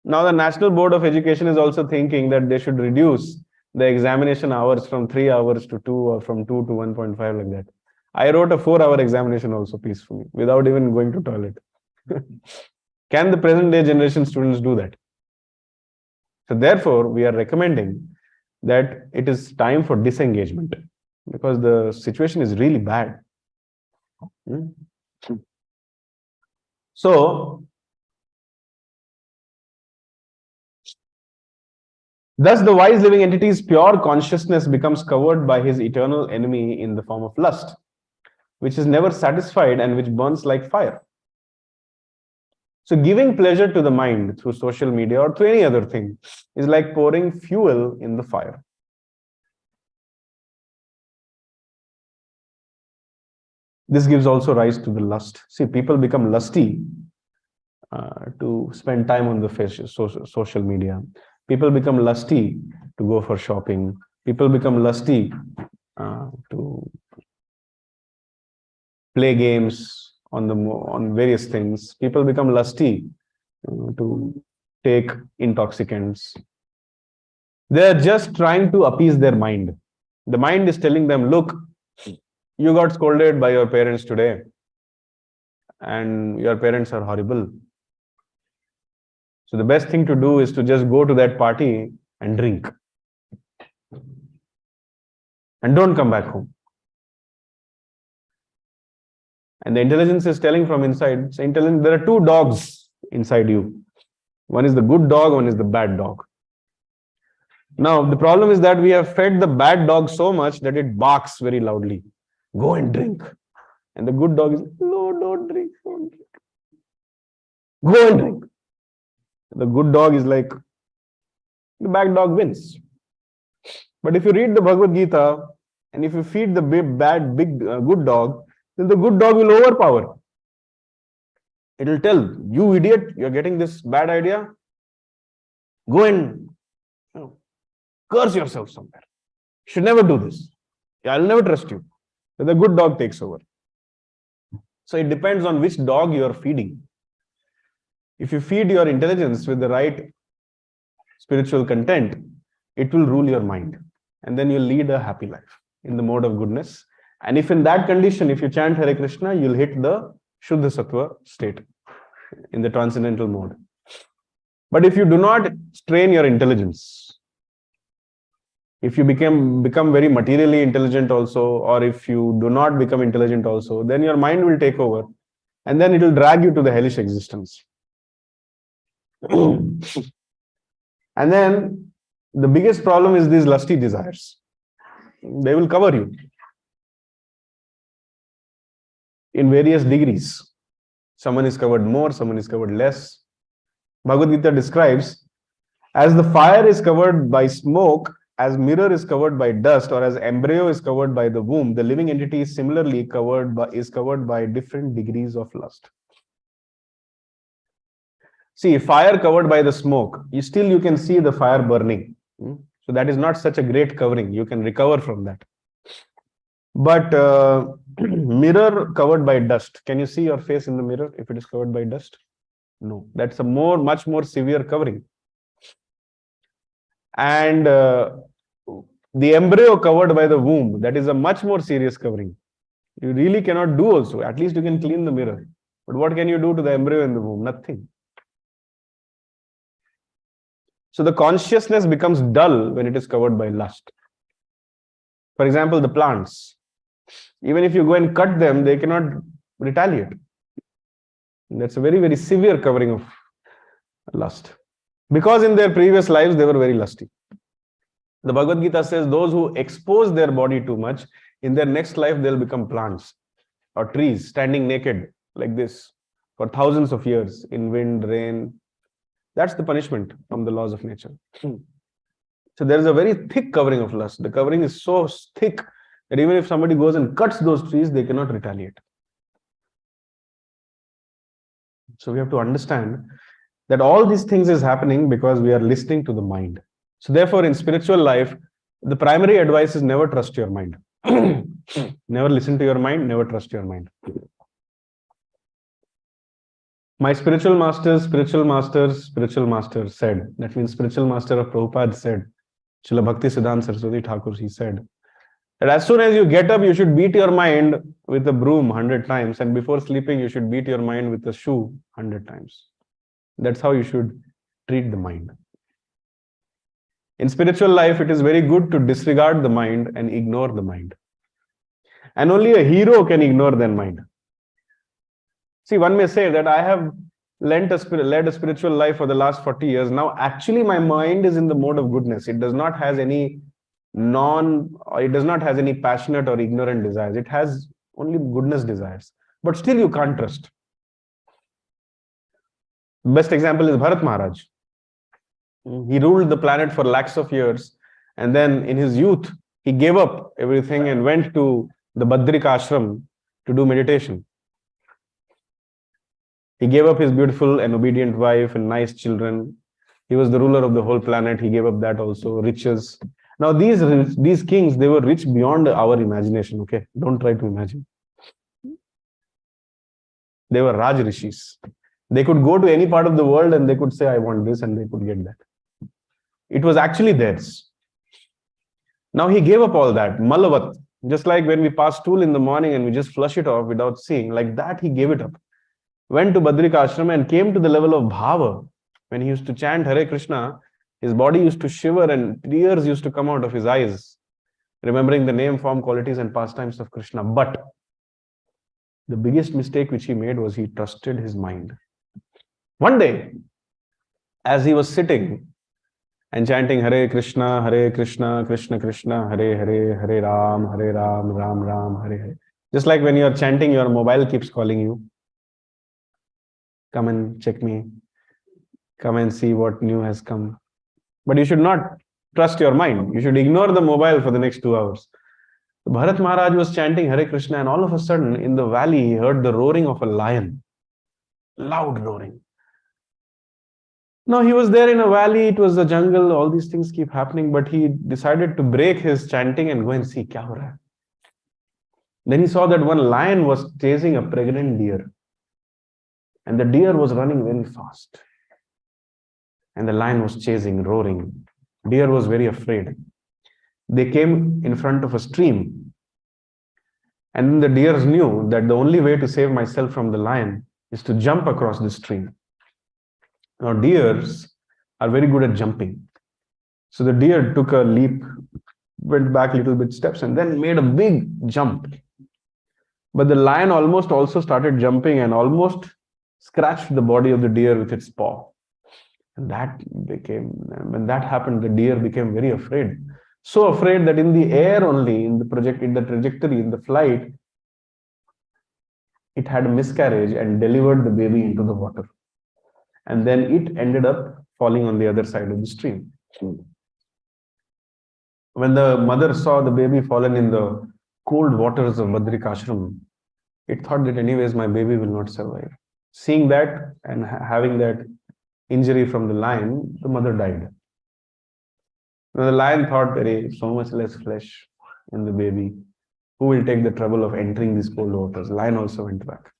Now the National Board of Education is also thinking that they should reduce the examination hours from 3 hours to 2 or from 2 to 1.5 like that. I wrote a 4-hour examination also peacefully without even going to toilet. Can the present day generation students do that? So therefore, we are recommending that it is time for disengagement because the situation is really bad. So, thus the wise living entity's pure consciousness becomes covered by his eternal enemy in the form of lust, which is never satisfied and which burns like fire. So giving pleasure to the mind through social media or through any other thing is like pouring fuel in the fire. This gives also rise to the lust. See, people become lusty to spend time on the social media. People become lusty to go for shopping. People become lusty to play games on various things. People become lusty to take intoxicants. They are just trying to appease their mind. The mind is telling them, look, you got scolded by your parents today and your parents are horrible. So the best thing to do is to just go to that party and drink. And don't come back home. And the intelligence is telling from inside, there are two dogs inside you. One is the good dog, one is the bad dog. Now, the problem is that we have fed the bad dog so much that it barks very loudly. Go and drink. And the good dog is, no, don't drink, don't drink. Go and drink. The good dog is like, the bad dog wins. But if you read the Bhagavad Gita, and if you feed the good dog, then the good dog will overpower. It will tell, you idiot, you're getting this bad idea. Go and curse yourself somewhere. You should never do this. I'll never trust you. Then the good dog takes over. So it depends on which dog you are feeding. If you feed your intelligence with the right spiritual content, it will rule your mind. And then you'll lead a happy life in the mode of goodness. And if in that condition, if you chant Hare Krishna, you'll hit the Shuddha Sattva state in the transcendental mode. But if you do not strain your intelligence, if you become very materially intelligent also, or if you do not become intelligent also, then your mind will take over and then it will drag you to the hellish existence. And then the biggest problem is these lusty desires. They will cover you in various degrees. Someone is covered more, someone is covered less. Bhagavad Gita describes, as the fire is covered by smoke, as mirror is covered by dust, or as embryo is covered by the womb, the living entity is similarly covered by different degrees of lust. See, fire covered by the smoke, you can see the fire burning. So that is not such a great covering. You can recover from that. But mirror covered by dust. Can you see your face in the mirror if it is covered by dust? No, that's a much more severe covering. And the embryo covered by the womb, that is a much more serious covering. You really cannot do also. At least you can clean the mirror. But what can you do to the embryo in the womb? Nothing. So the consciousness becomes dull when it is covered by lust. For example, the plants. Even if you go and cut them, they cannot retaliate. That's a very, very severe covering of lust. Because in their previous lives, they were very lusty. The Bhagavad Gita says those who expose their body too much, in their next life, they'll become plants or trees standing naked like this for thousands of years in wind, rain. That's the punishment from the laws of nature. So there is a very thick covering of lust. The covering is so thick that even if somebody goes and cuts those trees, they cannot retaliate. So we have to understand that all these things is happening because we are listening to the mind. So therefore, in spiritual life, the primary advice is never trust your mind. Never listen to your mind, never trust your mind. My spiritual master said, that means spiritual master of Prabhupada said, Srila Bhakti Siddhanta Saraswati Thakur, he said, that as soon as you get up, you should beat your mind with a broom 100 times. And before sleeping, you should beat your mind with a shoe 100 times. That's how you should treat the mind. In spiritual life, it is very good to disregard the mind and ignore the mind. And only a hero can ignore their mind. See, one may say that I have led a spiritual life for the last 40 years. Now, actually, my mind is in the mode of goodness. It does not have any passionate or ignorant desires. It has only goodness desires. But still, you can't trust. Best example is Bharat Maharaj. He ruled the planet for lakhs of years. And then in his youth, he gave up everything and went to the Badrika ashram to do meditation. He gave up his beautiful and obedient wife and nice children. He was the ruler of the whole planet. He gave up that also, riches. Now these kings, they were rich beyond our imagination. Okay, don't try to imagine. They were Raj Rishis. They could go to any part of the world and they could say, I want this, and they could get that. It was actually theirs. Now he gave up all that. Malavat, just like when we pass stool in the morning and we just flush it off without seeing, like that he gave it up. Went to Badrika Ashram and came to the level of bhava. When he used to chant Hare Krishna, his body used to shiver and tears used to come out of his eyes, remembering the name, form, qualities and pastimes of Krishna. But the biggest mistake which he made was he trusted his mind. One day, as he was sitting and chanting Hare Krishna, Krishna Krishna, Hare Hare, Hare Ram, Ram Ram, Hare Hare. Just like when you are chanting, your mobile keeps calling you. come and check me, come and see what new has come. But you should not trust your mind. You should ignore the mobile for the next 2 hours. Bharat Maharaj was chanting Hare Krishna, and all of a sudden in the valley he heard the roaring of a lion, loud roaring. Now he was there in a valley, it was a jungle, all these things keep happening, but he decided to break his chanting and go and see kya ho raha hai. Then he saw that one lion was chasing a pregnant deer, and the deer was running very fast, and the lion was chasing, roaring. Deer was very afraid. They came in front of a stream, and then the deers knew that the only way to save myself from the lion is to jump across the stream. Now deers are very good at jumping. So the deer took a leap, went back a little bit steps, and then made a big jump. But the lion almost also started jumping and almost scratched the body of the deer with its paw. And when that happened, the deer became very afraid. So afraid that in the air only, in the trajectory, in the flight, it had a miscarriage and delivered the baby into the water. And then it ended up falling on the other side of the stream. When the mother saw the baby fallen in the cold waters of Badrikashram, it thought that anyways my baby will not survive. Seeing that and having that injury from the lion, the mother died. Now the lion thought, so much less flesh in the baby. Who will take the trouble of entering these cold waters? Lion also went back.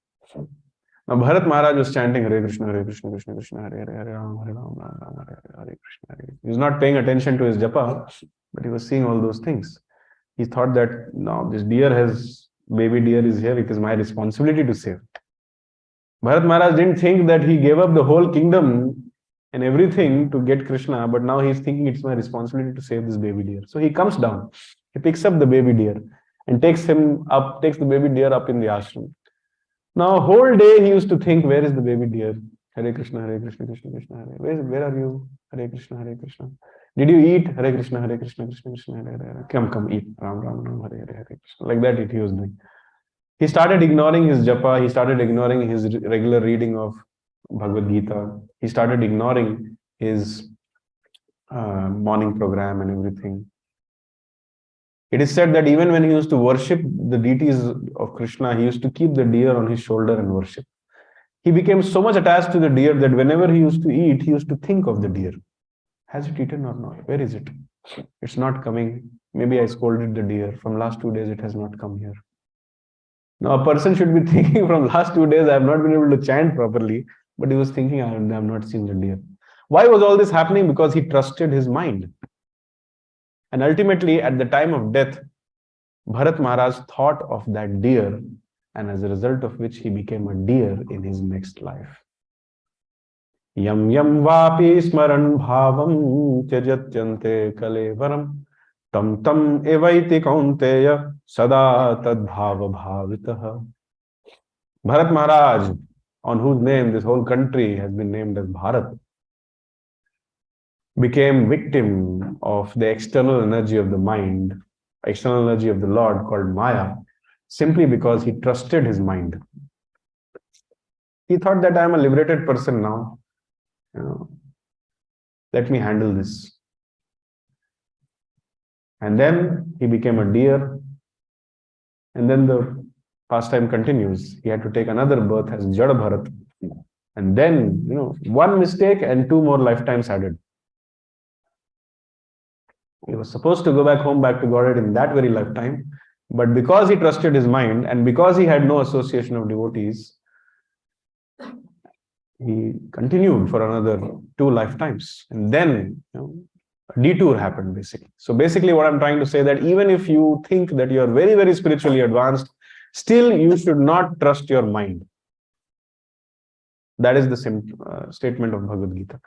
Now Bharat Maharaj was chanting Hare Krishna, Hare Krishna, Krishna Krishna, Hare Hare, Hare Ram, Hare Ram, Ram Ram, Hare Hare, Hare Krishna, Hare. He was not paying attention to his japa, but he was seeing all those things. He thought that now this baby deer is here, it is my responsibility to save. Bharat Maharaj didn't think that he gave up the whole kingdom and everything to get Krishna, but now he's thinking it's my responsibility to save this baby deer. So he comes down, he picks up the baby deer and takes the baby deer up in the ashram. Now, whole day he used to think, where is the baby deer? Hare Krishna, Hare Krishna, Krishna Krishna, Hare. Where are you? Hare Krishna, Hare Krishna. Did you eat? Hare Krishna, Hare Krishna, Krishna Krishna, Hare Hare. Come, eat. Ram, Ram, Ram, Hare Hare, Hare Krishna. Like that he was doing. He started ignoring his japa. He started ignoring his regular reading of Bhagavad Gita. He started ignoring his morning program and everything. It is said that even when he used to worship the deities of Krishna, he used to keep the deer on his shoulder and worship. He became so much attached to the deer that whenever he used to eat, he used to think of the deer. Has it eaten or not? Where is it? It's not coming. Maybe I scolded the deer. From last 2 days, it has not come here. Now, a person should be thinking from last 2 days, I have not been able to chant properly, but he was thinking, I have not seen the deer. Why was all this happening? Because he trusted his mind. And ultimately, at the time of death, Bharat Maharaj thought of that deer, and as a result of which he became a deer in his next life. Yam yam vapi smaran bhavam tyajatyante kalevaram tam tam evaiti kaunteya sada tad bhava bhavitaha. Bharat Maharaj, on whose name this whole country has been named as Bharat, became victim of the external energy of the mind, external energy of the Lord called Maya, simply because he trusted his mind. He thought that I am a liberated person now. Let me handle this. And then he became a deer. And then the pastime continues. He had to take another birth as Jada Bharat. And then, one mistake and 2 more lifetimes added. He was supposed to go back home, back to Godhead in that very lifetime. But because he trusted his mind and because he had no association of devotees, he continued for another 2 lifetimes. And then a detour happened, basically. So basically what I'm trying to say that even if you think that you are very, very spiritually advanced, still you should not trust your mind. That is the statement of Bhagavad Gita.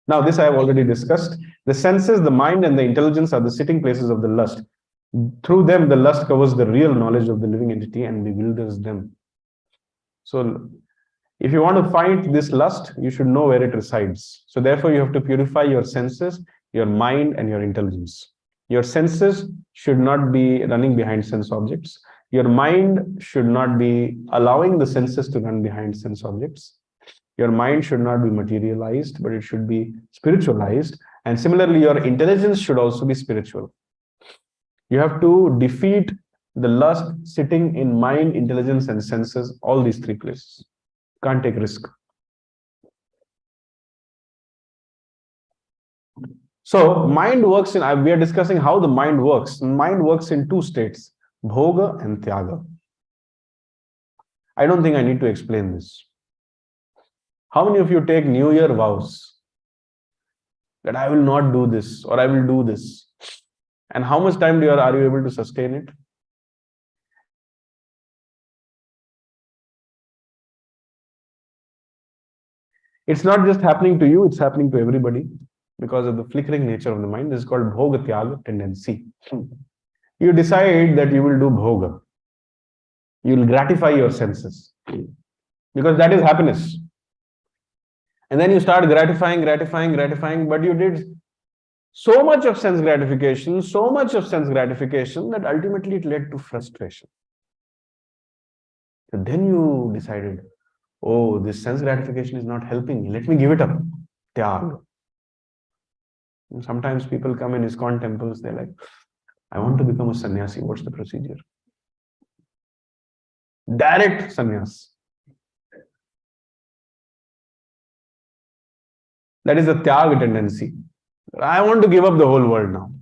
Now, this I have already discussed. The senses, the mind, and the intelligence are the sitting places of the lust. Through them, the lust covers the real knowledge of the living entity and bewilders them. So, if you want to fight this lust, you should know where it resides. So, therefore, you have to purify your senses, your mind, and your intelligence. Your senses should not be running behind sense objects. Your mind should not be allowing the senses to run behind sense objects. Your mind should not be materialized, but it should be spiritualized. And similarly, your intelligence should also be spiritual. You have to defeat the lust sitting in mind, intelligence, and senses, all these three places. Can't take risk. So mind works in, we are discussing how the mind works. Mind works in two states, bhoga and tyaga. I don't think I need to explain this. How many of you take New Year vows? That I will not do this or I will do this. And how much time are you able to sustain it? It's not just happening to you, it's happening to everybody because of the flickering nature of the mind. This is called bhoga tyaga tendency. You decide that you will do bhoga. You will gratify your senses because that is happiness. And then you start gratifying, but you did so much of sense gratification that ultimately it led to frustration. So then you decided, oh, this sense gratification is not helping me. Let me give it up. Tyag. Sometimes people come in ISKCON temples, they're like, I want to become a sannyasi. What's the procedure? Direct sannyas. That is a tyag tendency. I want to give up the whole world now.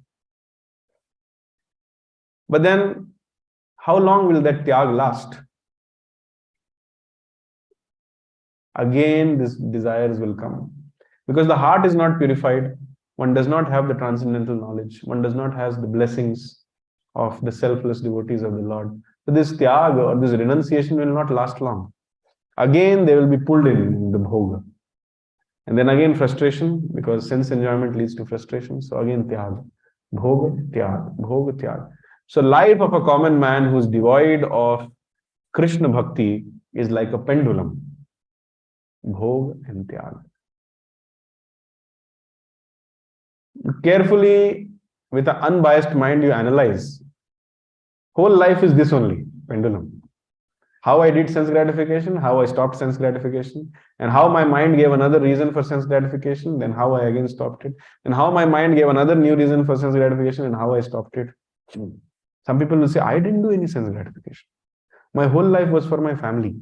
But then, how long will that tyag last? Again, these desires will come. Because the heart is not purified. One does not have the transcendental knowledge. One does not have the blessings of the selfless devotees of the Lord. So this tyag or this renunciation will not last long. Again, they will be pulled in the bhoga. And then again frustration, because sense enjoyment leads to frustration. So again tyag, bhoga, tyag, bhoga, tyag. So life of a common man who is devoid of Krishna bhakti is like a pendulum. Bhoga and tyag. Carefully, with an unbiased mind, you analyze. Whole life is this only, pendulum. How I did sense gratification, how I stopped sense gratification, and how my mind gave another reason for sense gratification, then how I again stopped it, and how my mind gave another new reason for sense gratification, and how I stopped it. Some people will say, I didn't do any sense gratification. My whole life was for my family.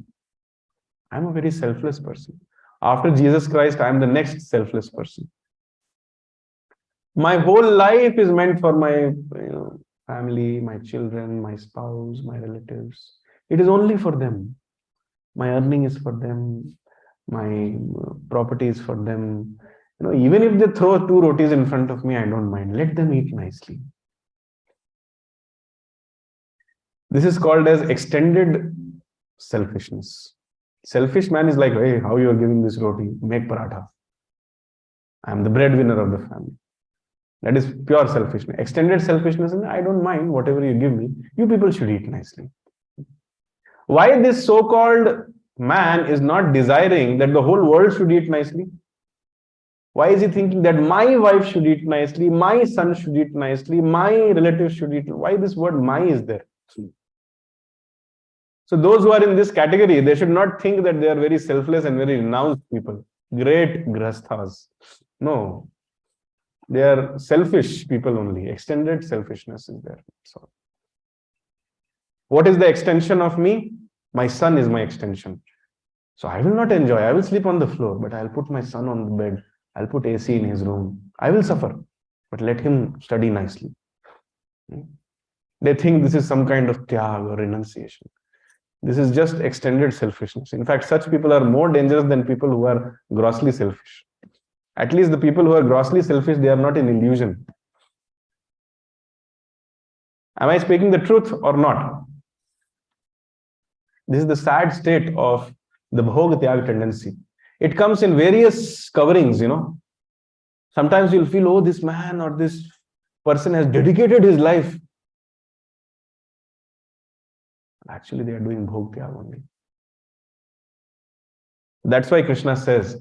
I'm a very selfless person. After Jesus Christ, I'm the next selfless person. My whole life is meant for my family, my children, my spouse, my relatives. It is only for them. My earning is for them. My property is for them. Even if they throw 2 rotis in front of me, I don't mind. Let them eat nicely. This is called as extended selfishness. Selfish man is like, hey, how you are giving this roti? Make paratha. I am the breadwinner of the family. That is pure selfishness. Extended selfishness, and I don't mind whatever you give me. You people should eat nicely. Why this so-called man is not desiring that the whole world should eat nicely? Why is he thinking that my wife should eat nicely, my son should eat nicely, my relatives should eat? Why this word my is there? So those who are in this category, they should not think that they are very selfless and very renounced people. Great grasthas. No. They are selfish people only. Extended selfishness is there. So, what is the extension of me? My son is my extension. So I will not enjoy. I will sleep on the floor, but I'll put my son on the bed. I'll put AC in his room. I will suffer, but let him study nicely. They think this is some kind of tyag or renunciation. This is just extended selfishness. In fact, such people are more dangerous than people who are grossly selfish. At least the people who are grossly selfish, they are not in illusion. Am I speaking the truth or not? This is the sad state of the bhoga tyag tendency. It comes in various coverings, Sometimes you'll feel, oh, this man or this person has dedicated his life. Actually, they are doing bhoga tyag only. That's why Krishna says,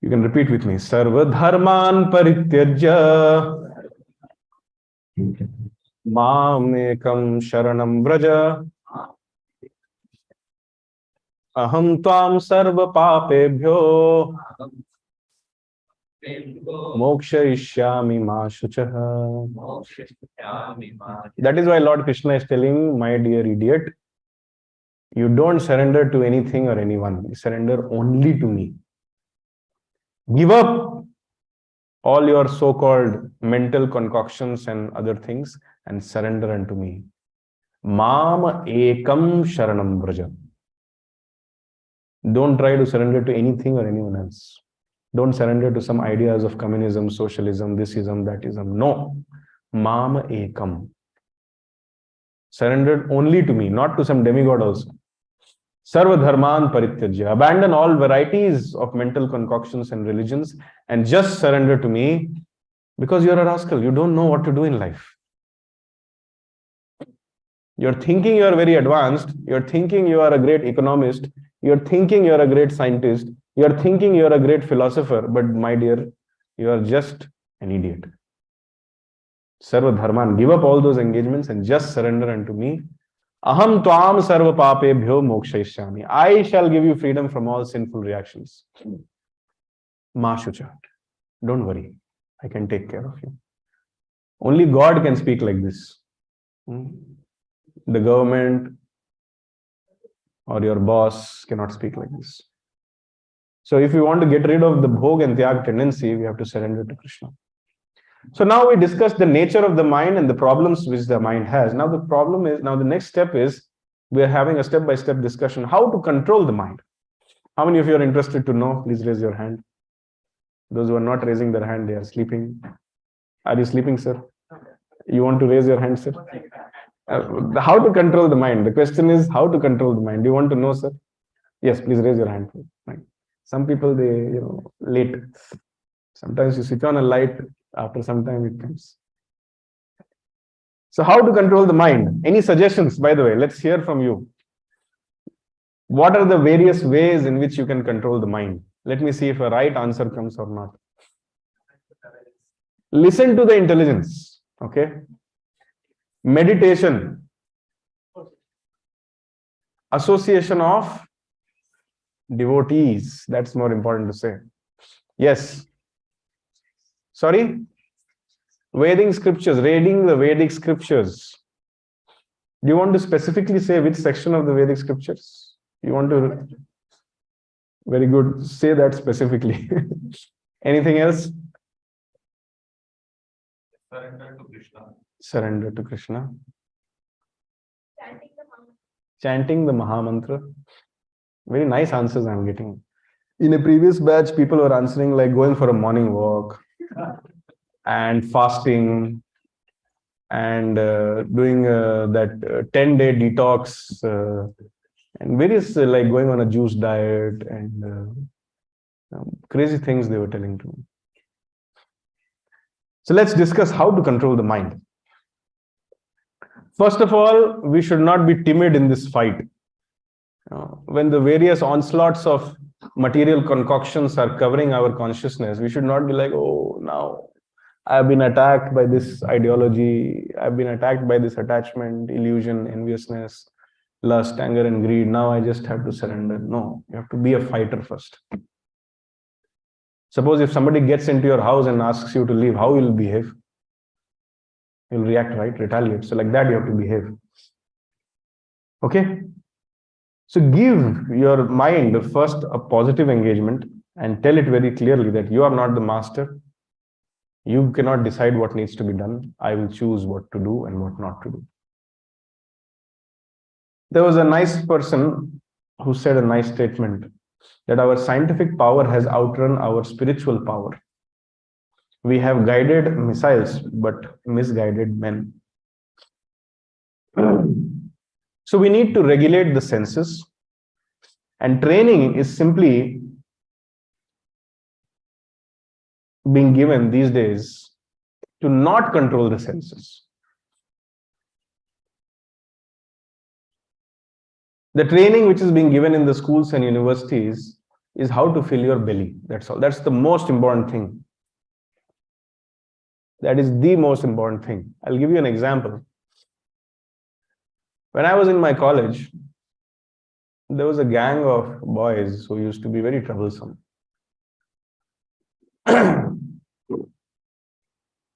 you can repeat with me, Sarva dharman parityajya Mamekam sharanam vraja. Aham tvam sarva papebhyo mokshayishyami ma shuchah. That is why Lord Krishna is telling, my dear idiot, you don't surrender to anything or anyone. You surrender only to me. Give up all your so-called mental concoctions and other things and surrender unto me. Mam ekam sharanam vraja. Don't try to surrender to anything or anyone else. Don't surrender to some ideas of communism, socialism, thisism, thatism. No. Mam ekam. Surrender only to me, not to some demigod also. Sarva dharman parityajya. Abandon all varieties of mental concoctions and religions and just surrender to me, because you're a rascal. You don't know what to do in life. You're thinking you're very advanced. You're thinking you are a great economist. You're thinking you're a great scientist. You're thinking you're a great philosopher. But my dear, you are just an idiot. Sarva dharman. Give up all those engagements and just surrender unto me. Aham tvam sarva papebhyo mokshayishyami. I shall give you freedom from all sinful reactions. Ma shucha. Don't worry. I can take care of you. Only God can speak like this. The government or your boss cannot speak like this. So if we want to get rid of the bhog and tyag tendency, we have to surrender to Krishna. So now we discussed the nature of the mind and the problems which the mind has. Now the next step is, we are having a step-by-step discussion how to control the mind. How many of you are interested to know? Please raise your hand. Those who are not raising their hand, they are sleeping. Are you sleeping, sir? You want to raise your hand, sir? How to control the mind? The question is how to control the mind. Do you want to know, sir? Yes, please raise your hand. Some people, they, late. Sometimes you switch on a light, after some time it comes. So how to control the mind? Any suggestions, by the way? Let's hear from you. What are the various ways in which you can control the mind? Let me see if a right answer comes or not. Listen to the intelligence. Okay. Meditation. Association of devotees. That's more important to say. Yes. Sorry? Vedic scriptures, reading the Vedic scriptures. Do you want to specifically say which section of the Vedic scriptures? You want to? Very good. Say that specifically. Anything else? Surrender to Krishna. Surrender to Krishna. Chanting the Mahamantra. Very nice answers I'm getting. In a previous batch, people were answering like going for a morning walk and fasting and doing that 10-day detox and various like going on a juice diet and crazy things they were telling to me. So let's discuss how to control the mind. First of all, we should not be timid in this fight. When the various onslaughts of material concoctions are covering our consciousness, we should not be like, oh, now I've been attacked by this ideology, I've been attacked by this attachment, illusion, enviousness, lust, anger, and greed. Now I just have to surrender. No, you have to be a fighter first. Suppose if somebody gets into your house and asks you to leave, how will you behave? You'll react, right? Retaliate. So like that, you have to behave. Okay? So give your mind first a positive engagement and tell it very clearly that you are not the master. You cannot decide what needs to be done. I will choose what to do and what not to do. There was a nice person who said a nice statement that our scientific power has outrun our spiritual power. We have guided missiles, but misguided men. So we need to regulate the senses, and training is simply being given these days to not control the senses. The training which is being given in the schools and universities is how to fill your belly. That's all. That's the most important thing. That is the most important thing. I'll give you an example. When I was in my college, there was a gang of boys who used to be very troublesome.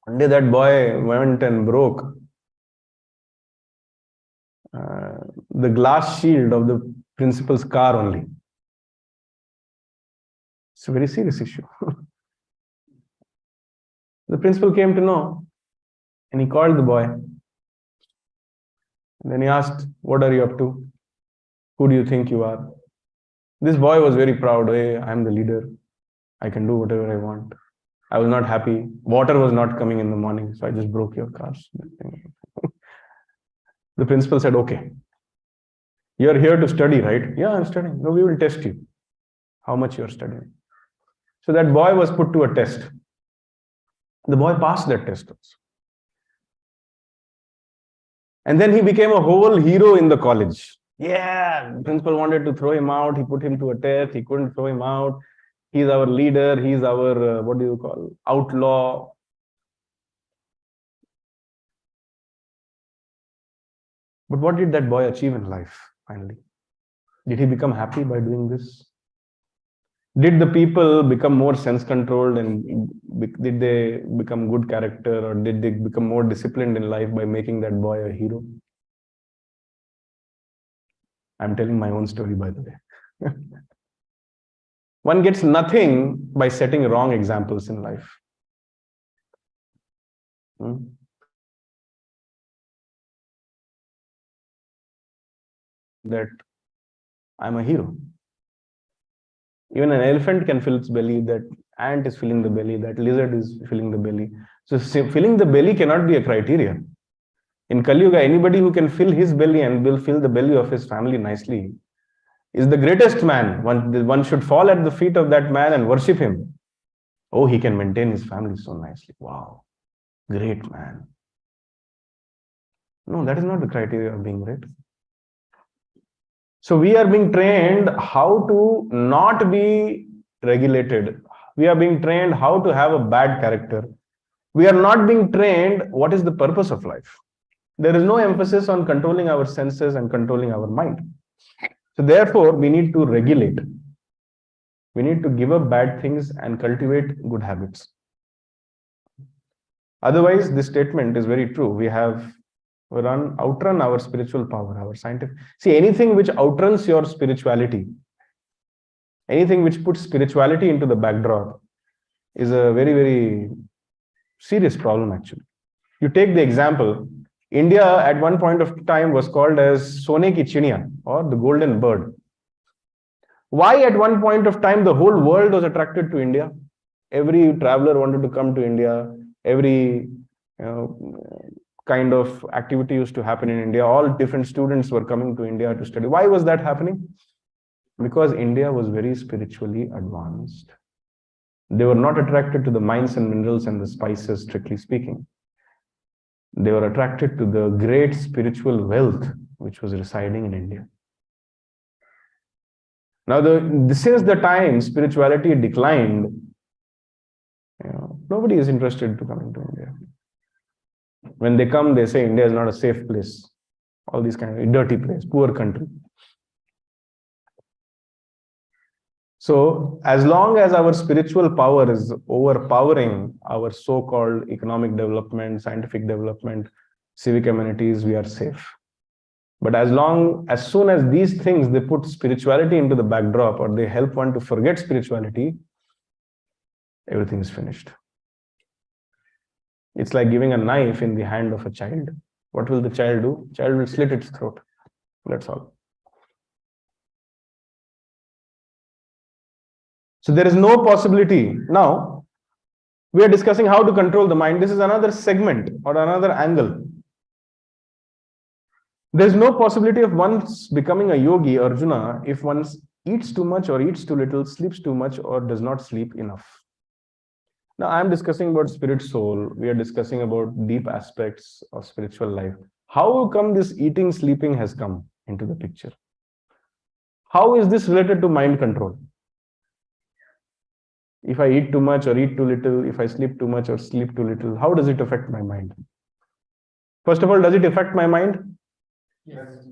One day that boy went and broke the glass shield of the principal's car only. It's a very serious issue. The principal came to know and he called the boy. And then he asked, "What are you up to? Who do you think you are?" This boy was very proud. Hey, I'm the leader. I can do whatever I want. I was not happy. Water was not coming in the morning, so I just broke your cars. The principal said, "Okay, you're here to study, right?" "Yeah, I'm studying." "No, we will test you. How much you're studying." So that boy was put to a test. The boy passed that test also. And then he became a whole hero in the college. Yeah, the principal wanted to throw him out. He put him to a test. He couldn't throw him out. He's our leader. He's our, what do you call, outlaw. But what did that boy achieve in life finally? Did he become happy by doing this? Did the people become more sense controlled and did they become good character, or did they become more disciplined in life by making that boy a hero? I'm telling my own story, by the way. One gets nothing by setting wrong examples in life. That I'm a hero. Even an elephant can fill its belly, that ant is filling the belly, that lizard is filling the belly. So filling the belly cannot be a criteria. In Kali Yuga, anybody who can fill his belly and will fill the belly of his family nicely is the greatest man. One should fall at the feet of that man and worship him. Oh, he can maintain his family so nicely. Wow, great man. No, that is not the criteria of being great. So we are being trained how to not be regulated. We are being trained how to have a bad character. We are not being trained what is the purpose of life. There is no emphasis on controlling our senses and controlling our mind. So therefore, we need to regulate. We need to give up bad things and cultivate good habits. Otherwise, this statement is very true. We have outrun our spiritual power, our scientific. See, anything which outruns your spirituality, anything which puts spirituality into the backdrop is a very, very serious problem, actually. You take the example, India at one point of time was called as Sone ki Chidiya, or the golden bird. Why at one point of time the whole world was attracted to India? Every traveler wanted to come to India. Every kind of activity used to happen in India. All different students were coming to India to study. Why was that happening? Because India was very spiritually advanced. They were not attracted to the mines and minerals and the spices, strictly speaking. They were attracted to the great spiritual wealth which was residing in India. Now, since the time spirituality declined, nobody is interested to coming to India. When they come, they say India is not a safe place. All these kind of dirty place, poor country. So as long as our spiritual power is overpowering our so-called economic development, scientific development, civic amenities, we are safe. But as soon as these things, they put spirituality into the backdrop, or they help one to forget spirituality, everything is finished. It's like giving a knife in the hand of a child. What will the child do? Child will slit its throat. That's all. So there is no possibility. Now, we are discussing how to control the mind. This is another segment or another angle. There is no possibility of once becoming a yogi, Arjuna, if one eats too much or eats too little, sleeps too much or does not sleep enough. Now, I am discussing about spirit soul. We are discussing about deep aspects of spiritual life. How come this eating, sleeping has come into the picture? How is this related to mind control? If I eat too much or eat too little, if I sleep too much or sleep too little, how does it affect my mind? First of all, does it affect my mind? Yes.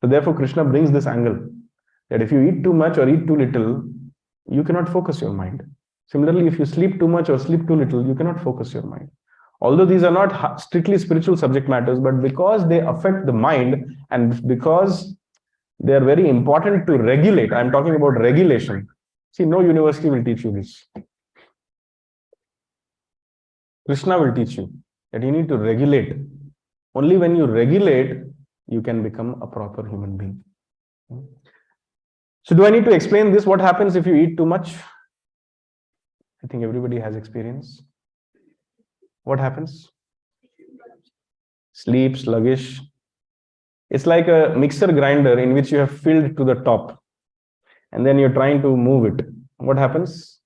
So therefore, Krishna brings this angle that if you eat too much or eat too little, you cannot focus your mind. Similarly, if you sleep too much or sleep too little, you cannot focus your mind. Although these are not strictly spiritual subject matters, but because they affect the mind and because they are very important to regulate, I'm talking about regulation. See, no university will teach you this. Krishna will teach you that you need to regulate. Only when you regulate, you can become a proper human being. So do I need to explain this? What happens if you eat too much? I think everybody has experience. What happens? Sleep, sluggish. It's like a mixer grinder in which you have filled to the top and then you're trying to move it. What happens?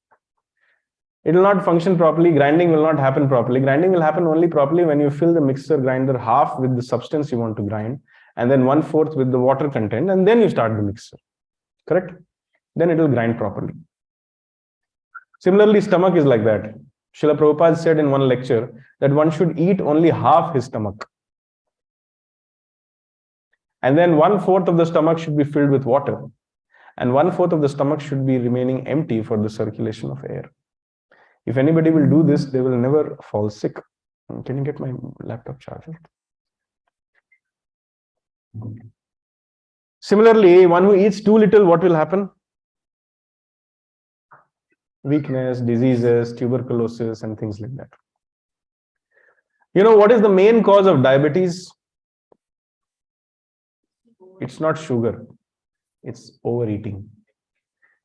It will not function properly. Grinding will not happen properly. Grinding will happen only properly when you fill the mixer grinder half with the substance you want to grind and then 1/4 with the water content, and then you start the mixer. Correct? Then it will grind properly. Similarly, stomach is like that. Srila Prabhupada said in one lecture that one should eat only half his stomach. And then 1/4 of the stomach should be filled with water. And 1/4 of the stomach should be remaining empty for the circulation of air. If anybody will do this, they will never fall sick. Can you get my laptop charger? Similarly, one who eats too little, what will happen? Weakness, diseases, tuberculosis, and things like that. You know what is the main cause of diabetes? It's not sugar, it's overeating.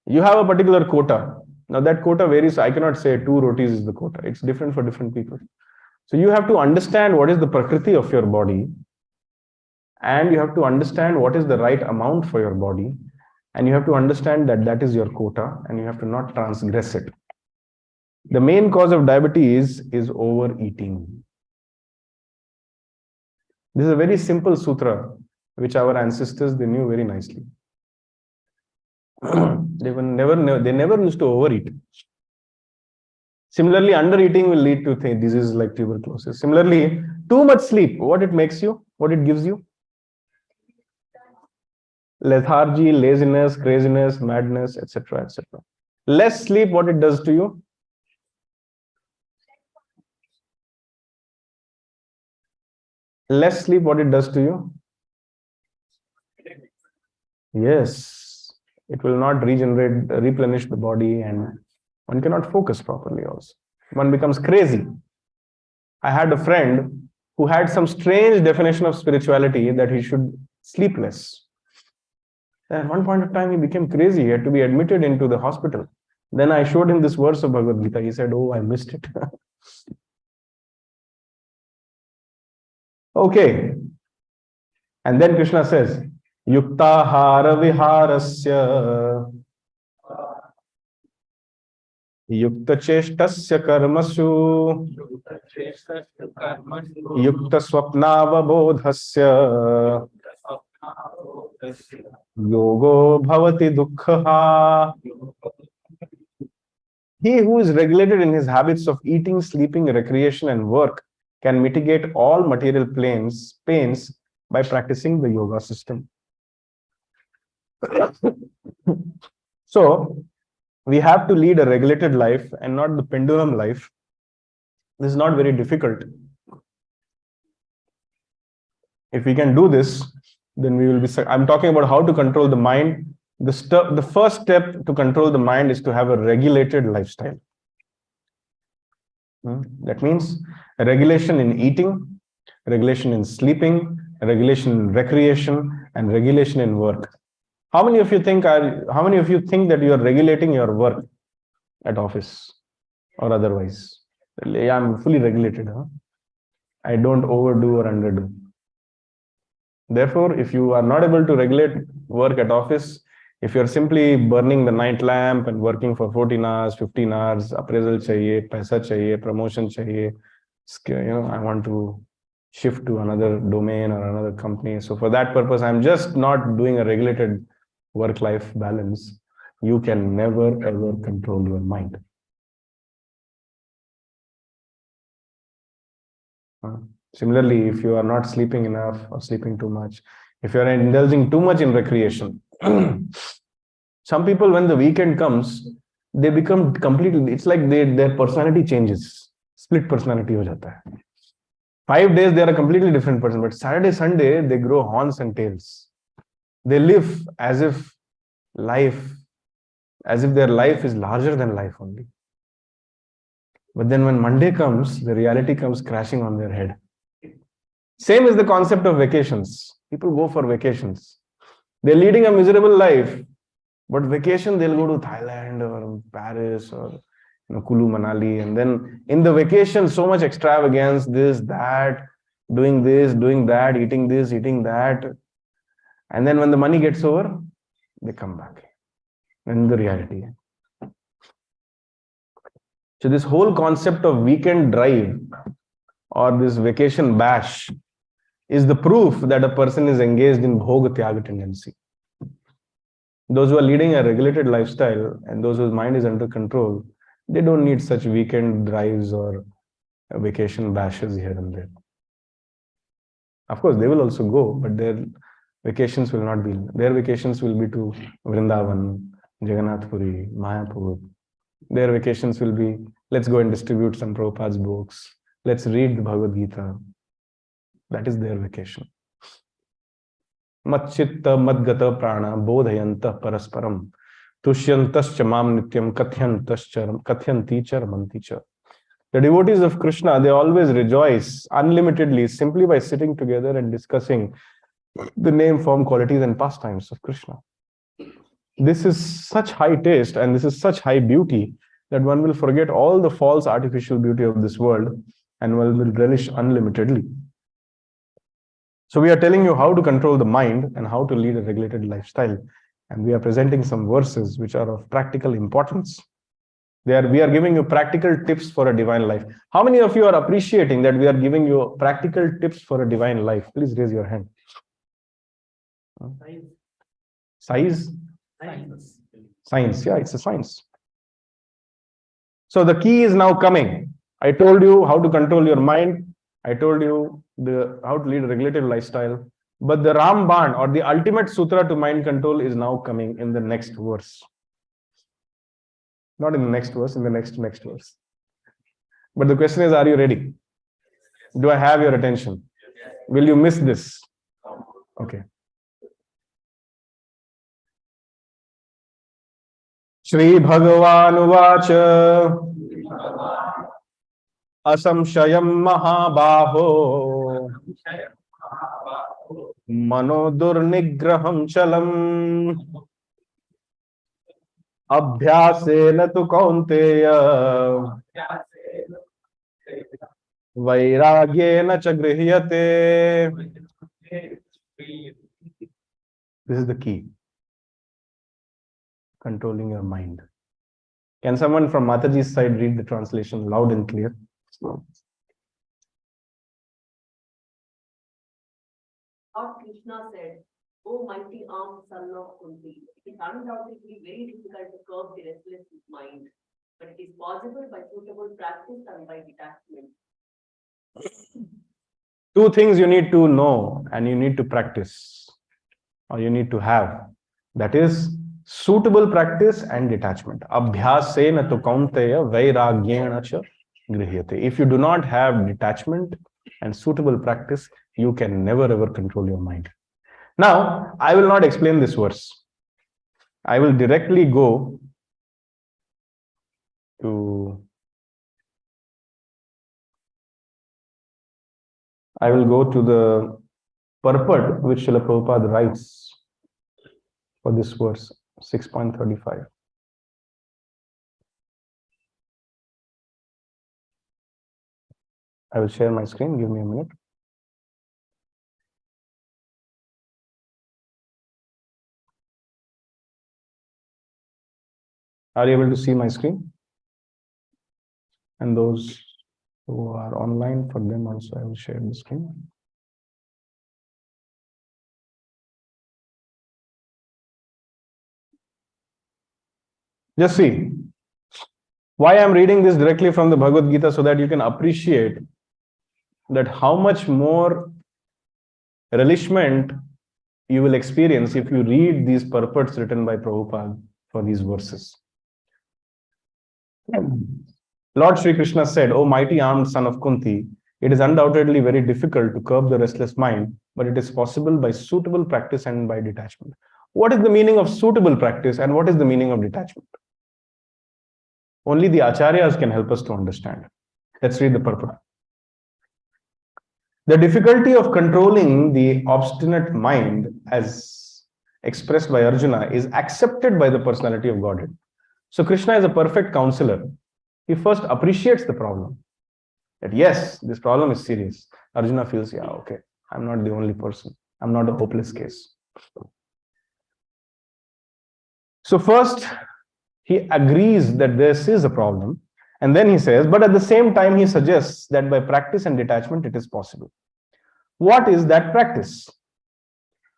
You have a particular quota. Now that quota varies. I cannot say 2 rotis is the quota. It's different for different people. So you have to understand what is the prakriti of your body, and you have to understand what is the right amount for your body, and you have to understand that that is your quota and you have to not transgress it. The main cause of diabetes is overeating. This is a very simple sutra which our ancestors, they knew very nicely. They never used to overeat. Similarly, undereating will lead to diseases like tuberculosis. Similarly, too much sleep, what it makes you, what it gives you? Lethargy, laziness, craziness, madness, etc., etc. Less sleep, what it does to you? Less sleep, what it does to you? Yes, it will not replenish the body, and one cannot focus properly also. One becomes crazy. I had a friend who had some strange definition of spirituality that he should sleep less. At one point of time, he became crazy. He had to be admitted into the hospital. Then I showed him this verse of Bhagavad Gita. He said, "Oh, I missed it." Okay. And then Krishna says, Yuktahara viharasya Yukta cheshtasya karmasu Yukta swapnavabodhasya Yogo bhavati dukkha. He who is regulated in his habits of eating, sleeping, recreation, and work can mitigate all material pains by practicing the yoga system. So, we have to lead a regulated life and not the pendulum life. This is not very difficult. If we can do this, then we will be. I'm talking about how to control the mind. The first step to control the mind is to have a regulated lifestyle. That means a regulation in eating, regulation in sleeping, regulation in recreation, and regulation in work. How many of you think that you are regulating your work at office or otherwise? Yeah, I'm fully regulated. I don't overdo or underdo. Therefore, if you are not able to regulate work at office, if you're simply burning the night lamp and working for 14 hours, 15 hours, appraisal chahiye, paisa chahiye, promotion chahiye, I want to shift to another domain or another company. So for that purpose, I'm just not doing a regulated work-life balance. You can never ever control your mind. Similarly, if you are not sleeping enough or sleeping too much, if you are indulging too much in recreation, some people, when the weekend comes, they become completely, it's like their personality changes. Split personality ho jata hai. 5 days, they are a completely different person, but Saturday, Sunday, they grow horns and tails. They live life, as if their life is larger than life only. But then when Monday comes, the reality comes crashing on their head. Same is the concept of vacations. People go for vacations. They're leading a miserable life, but vacation, they'll go to Thailand or Paris or Kulu, Manali. And then in the vacation, so much extravagance, this, that, doing that, eating this, eating that. And then when the money gets over, they come back. And the reality. So this whole concept of weekend drive or this vacation bash is the proof that a person is engaged in bhog tyaga tendency. Those who are leading a regulated lifestyle and those whose mind is under control, they don't need such weekend drives or vacation bashes here and there. Of course, they will also go, but their vacations will not be. Their vacations will be to Vrindavan, Jagannath Puri, Mayapur. Their vacations will be, let's go and distribute some Prabhupada's books. Let's read the Bhagavad Gita. That is their vacation. Matchitta madgata prana bodhayanta parasparam tushyantascha mam nityam kathyanti charamanti cha. The devotees of Krishna, they always rejoice unlimitedly simply by sitting together and discussing the name, form, qualities and pastimes of Krishna. This is such high taste and this is such high beauty that one will forget all the false artificial beauty of this world and one will relish unlimitedly. So we are telling you how to control the mind and how to lead a regulated lifestyle. And we are presenting some verses which are of practical importance. We are giving you practical tips for a divine life. How many of you are appreciating that we are giving you practical tips for a divine life? Please raise your hand. Size? Science. Yeah, it's a science. So the key is now coming. I told you how to control your mind. I told you how to lead a regulated lifestyle. But the Ramban or the ultimate sutra to mind control is now coming in the next verse. Not in the next verse, in the next verse. But the question is, are you ready? Do I have your attention? Will you miss this? Okay. Shri Bhagavan Uvacha Asamshayam Mahabaho Manodurnigraham Chalam Abhyasena tu Kaunteya Vairagyena cha grihyate. This is the key. Controlling your mind. Can someone from Mataji's side read the translation loud and clear? Lord Krishna said, O mighty armed son of Kunti, it is undoubtedly very difficult to curb the restless mind, but it is possible by suitable practice and by detachment. Two things you need to know and you need to practice, or you need to have. That is suitable practice and detachment. Abhyasena tu kaunteya vairagyena cha grihyate. If you do not have detachment and suitable practice, you can never ever control your mind. Now, I will not explain this verse. I will directly go to the purport which Srila Prabhupada writes for this verse, 6.35. I will share my screen. Give me a minute. Are you able to see my screen? And those who are online, for them also I will share the screen. Just see. Why I'm reading this directly from the Bhagavad Gita, so that you can appreciate that how much more relishment you will experience if you read these purports written by Prabhupada for these verses. Lord Sri Krishna said, "O mighty armed son of Kunti, it is undoubtedly very difficult to curb the restless mind, but it is possible by suitable practice and by detachment." What is the meaning of suitable practice and what is the meaning of detachment? Only the acharyas can help us to understand. Let's read the purport. The difficulty of controlling the obstinate mind, as expressed by Arjuna, is accepted by the personality of Godhead. So Krishna is a perfect counselor. He first appreciates the problem. That yes, this problem is serious. Arjuna feels, yeah, okay, I'm not the only person. I'm not a hopeless case. So first, he agrees that this is a problem. And then he says, but at the same time, he suggests that by practice and detachment, it is possible. What is that practice?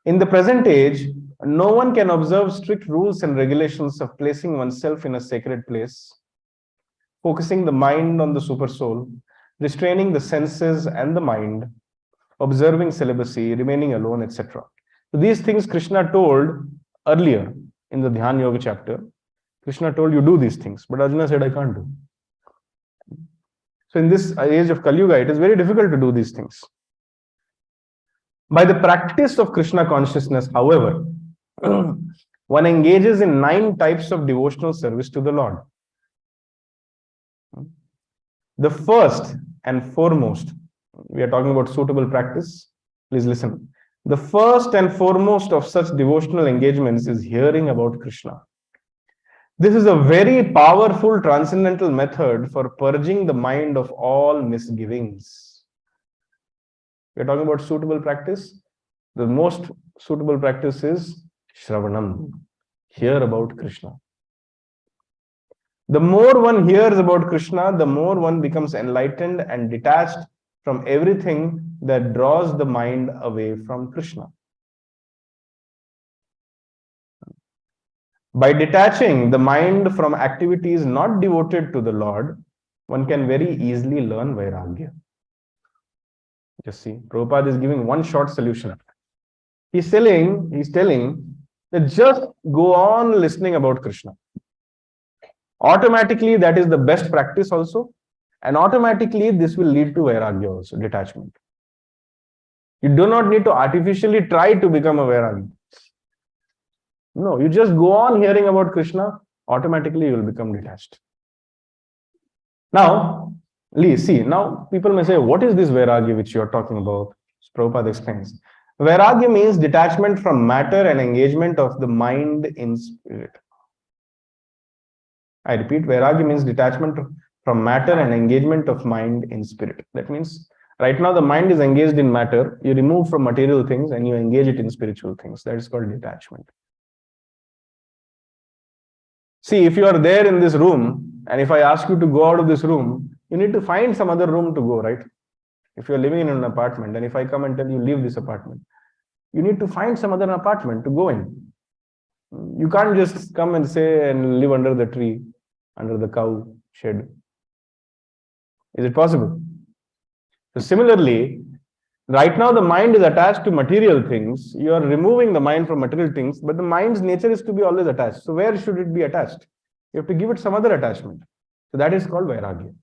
In the present age, no one can observe strict rules and regulations of placing oneself in a sacred place, focusing the mind on the supersoul, restraining the senses and the mind, observing celibacy, remaining alone, etc. So these things Krishna told earlier in the Dhyan Yoga chapter. Krishna told you do these things, but Arjuna said, I can't do. So in this age of Kali Yuga, it is very difficult to do these things. By the practice of Krishna consciousness, however, one engages in 9 types of devotional service to the Lord. The first and foremost, we are talking about suitable practice. Please listen. The first and foremost of such devotional engagements is hearing about Krishna. This is a very powerful transcendental method for purging the mind of all misgivings. We are talking about suitable practice. The most suitable practice is Shravanam. Hear about Krishna. The more one hears about Krishna, the more one becomes enlightened and detached from everything that draws the mind away from Krishna. By detaching the mind from activities not devoted to the Lord, one can very easily learn Vairagya. Just see, Prabhupada is giving one short solution. He's telling that just go on listening about Krishna. Automatically, that is the best practice also. And automatically, this will lead to Vairagya also, detachment. You do not need to artificially try to become a Vairagya. No, you just go on hearing about Krishna, automatically you will become detached. Now, see, now people may say, what is this Vairagya which you are talking about? Prabhupada explains. Vairagya means detachment from matter and engagement of the mind in spirit. I repeat, Vairagya means detachment from matter and engagement of mind in spirit. That means right now the mind is engaged in matter, you remove from material things and you engage it in spiritual things. That is called detachment. See, if you are there in this room, and if I ask you to go out of this room, you need to find some other room to go, right? If you are living in an apartment, and if I come and tell you leave this apartment, you need to find some other apartment to go in. You can't just come and say and live under the tree, under the cow shed. Is it possible? So similarly, right now the mind is attached to material things. You are removing the mind from material things, but the mind's nature is to be always attached. So where should it be attached? You have to give it some other attachment. So that is called Vairagya.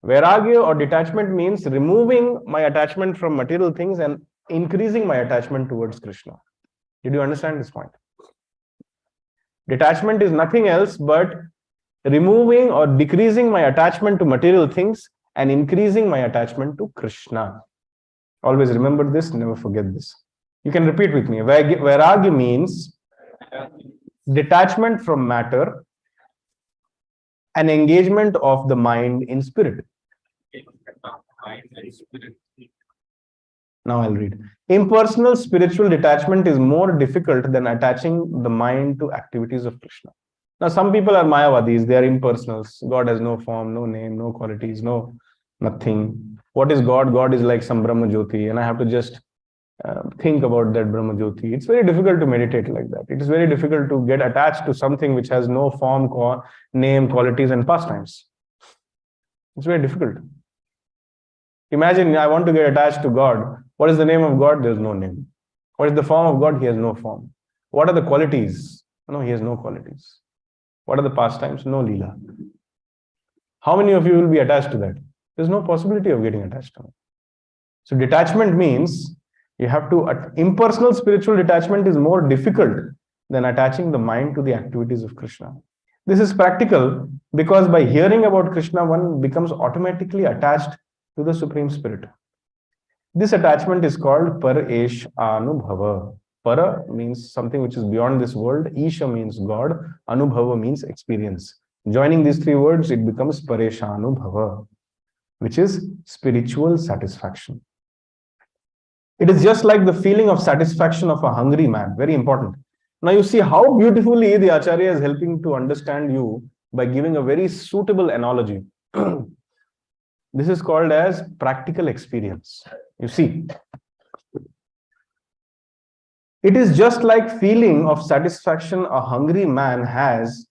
Vairagya or detachment means removing my attachment from material things and increasing my attachment towards Krishna. Did you understand this point? Detachment is nothing else but removing or decreasing my attachment to material things and increasing my attachment to Krishna. Always remember this, never forget this. You can repeat with me. Vairagya means detachment from matter and engagement of the mind in spirit. Now I'll read. Impersonal spiritual detachment is more difficult than attaching the mind to activities of Krishna. Now, some people are Mayavadis, they are impersonals. God has no form, no name, no qualities, no nothing. What is God? God is like some Brahma Jyoti, and I have to just think about that Brahma Jyoti. It's very difficult to meditate like that. It is very difficult to get attached to something which has no form, name, qualities, and pastimes. It's very difficult. Imagine I want to get attached to God. What is the name of God? There is no name. What is the form of God? He has no form. What are the qualities? No, he has no qualities. What are the pastimes? No Leela. How many of you will be attached to that? There's no possibility of getting attached to it. So detachment means you have to, impersonal spiritual detachment is more difficult than attaching the mind to the activities of Krishna. This is practical because by hearing about Krishna, one becomes automatically attached to the Supreme Spirit. This attachment is called Paresh Anubhava. Para means something which is beyond this world. Isha means God. Anubhava means experience. Joining these three words, it becomes Paresh Anubhava, which is spiritual satisfaction. It is just like the feeling of satisfaction of a hungry man. Very important. Now you see how beautifully the Acharya is helping to understand you by giving a very suitable analogy. This is called as practical experience. You see, it is just like feeling of satisfaction a hungry man has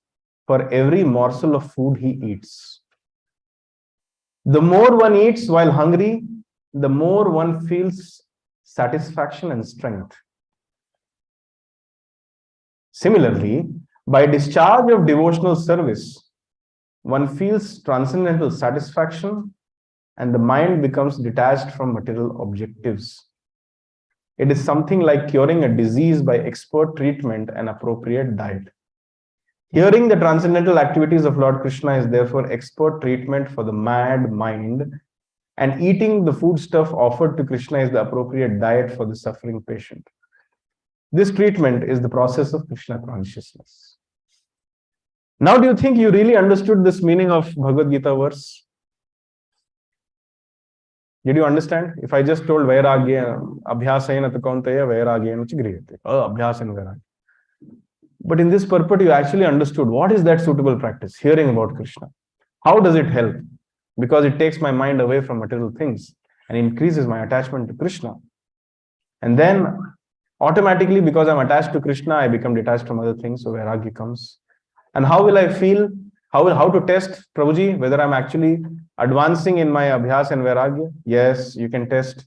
for every morsel of food he eats. The more one eats while hungry, the more one feels satisfaction and strength. Similarly, by discharge of devotional service, one feels transcendental satisfaction and the mind becomes detached from material objectives. It is something like curing a disease by expert treatment and appropriate diet. Hearing the transcendental activities of Lord Krishna is therefore expert treatment for the mad mind, and eating the foodstuff offered to Krishna is the appropriate diet for the suffering patient. This treatment is the process of Krishna consciousness. Now, do you think you really understood this meaning of Bhagavad Gita verse? Did you understand? If I just told Vairagya, Abhyasena Takanteya, Vairagyena Chigriyate. Abhyasena Vairagya. But in this purport, you actually understood what is that suitable practice, hearing about Krishna. How does it help? Because it takes my mind away from material things and increases my attachment to Krishna. And then automatically, because I'm attached to Krishna, I become detached from other things. So Vairagya comes. And how will I feel? How to test, Prabhuji, whether I'm actually advancing in my Abhyas and Vairagya? Yes, you can test.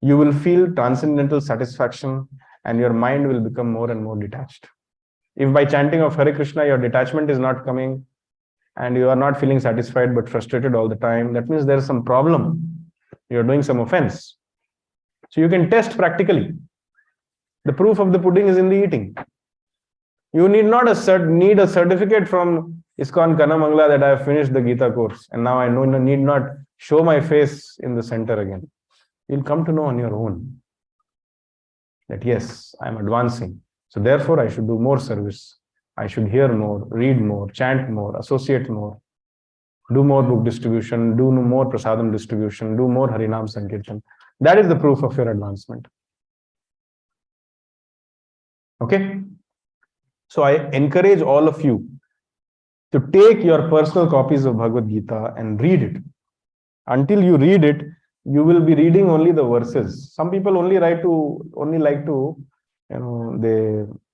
You will feel transcendental satisfaction and your mind will become more and more detached. If by chanting of Hare Krishna, your detachment is not coming and you are not feeling satisfied but frustrated all the time, that means there is some problem. You're doing some offense. So you can test practically. The proof of the pudding is in the eating. You need not need a certificate from ISKCON Kanamangala that I have finished the Gita course and now I need not show my face in the center again. You'll come to know on your own that yes, I'm advancing. So therefore, I should do more service. I should hear more, read more, chant more, associate more, do more book distribution, do more prasadam distribution, do more Harinam Sankirtan. That is the proof of your advancement. Okay? So I encourage all of you to take your personal copies of Bhagavad Gita and read it. Until you read it, you will be reading only the verses. Some people only like to,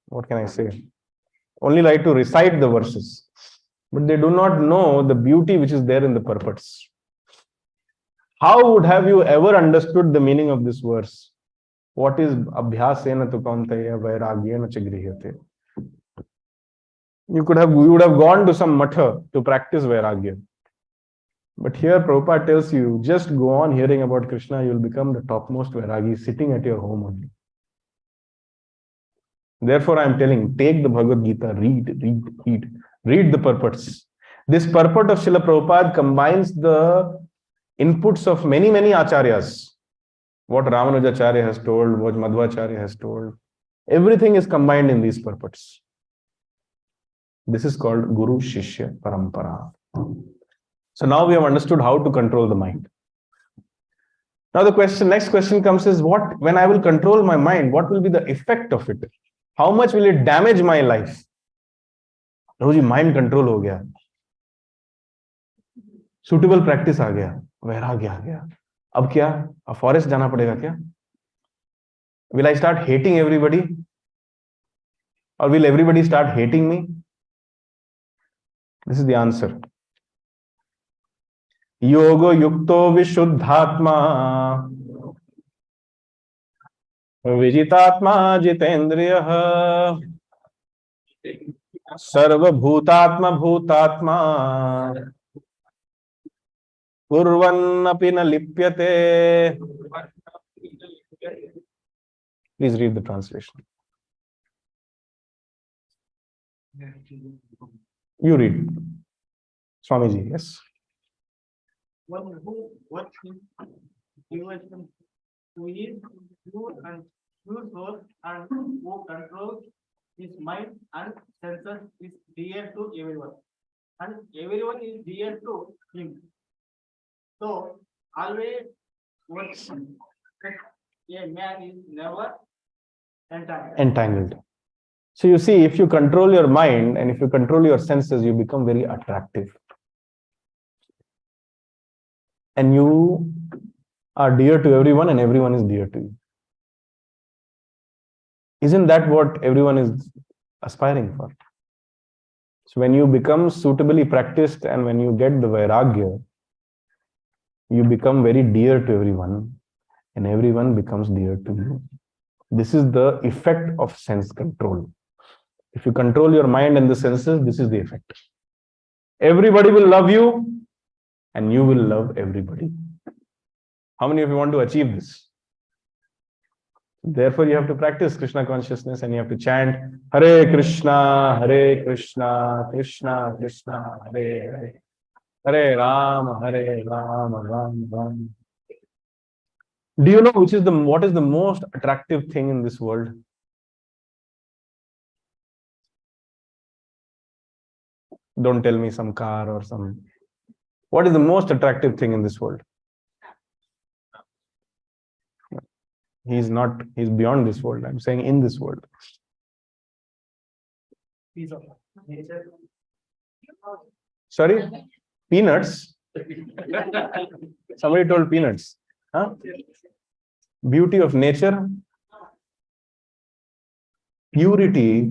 what can I say? Only like to recite the verses, but they do not know the beauty which is there in the purports. How would have you ever understood the meaning of this verse? What is Abhyasena Tukanteya Vairagyena Chigrihate? You would have gone to some matha to practice Vairagya. But here Prabhupada tells you, just go on hearing about Krishna, you will become the topmost Vairagi sitting at your home only. Therefore, I am telling, take the Bhagavad Gita, read the purports. This purport of Srila Prabhupada combines the inputs of many acharyas. What Ramanujacharya has told, what Madhvacharya has told. Everything is combined in these purports. This is called Guru Shishya Parampara. So now we have understood how to control the mind. Now the next question comes is, when I will control my mind, what will be the effect of it? How much will it damage my life? Roji, mind control ho gaya. Suitable practice आ गया, वैराग्य आ गया. अब क्या? अब forest जाना पड़ेगा क्या? Will I start hating everybody? Or will everybody start hating me? This is the answer. Yoga yukto vishuddhatma vijitatma jitendriya sarvabhutatma bhutatma kurvannapi na lipyate. Please read the translation. You read. Swamiji, yes. One who what is devotion, who is pure and pure soul and who controls his mind and senses is dear to everyone. And everyone is dear to him. So always what a man is never Entangled. So you see, if you control your mind and if you control your senses, you become very attractive. And you are dear to everyone and everyone is dear to you. Isn't that what everyone is aspiring for? So when you become suitably practiced and when you get the vairagya, you become very dear to everyone and everyone becomes dear to you. This is the effect of sense control. If you control your mind and the senses, this is the effect. Everybody will love you and you will love everybody. How many of you want to achieve this? Therefore, you have to practice Krishna consciousness and you have to chant Hare Krishna, Krishna Krishna, Hare Hare, Hare Rama, Ram Ram. Do you know what is the most attractive thing in this world? Don't tell me some car or some. What is the most attractive thing in this world? He's beyond this world. I'm saying in this world. piece of nature. Sorry? Peanuts? Somebody told peanuts. Huh? Beauty of nature. Purity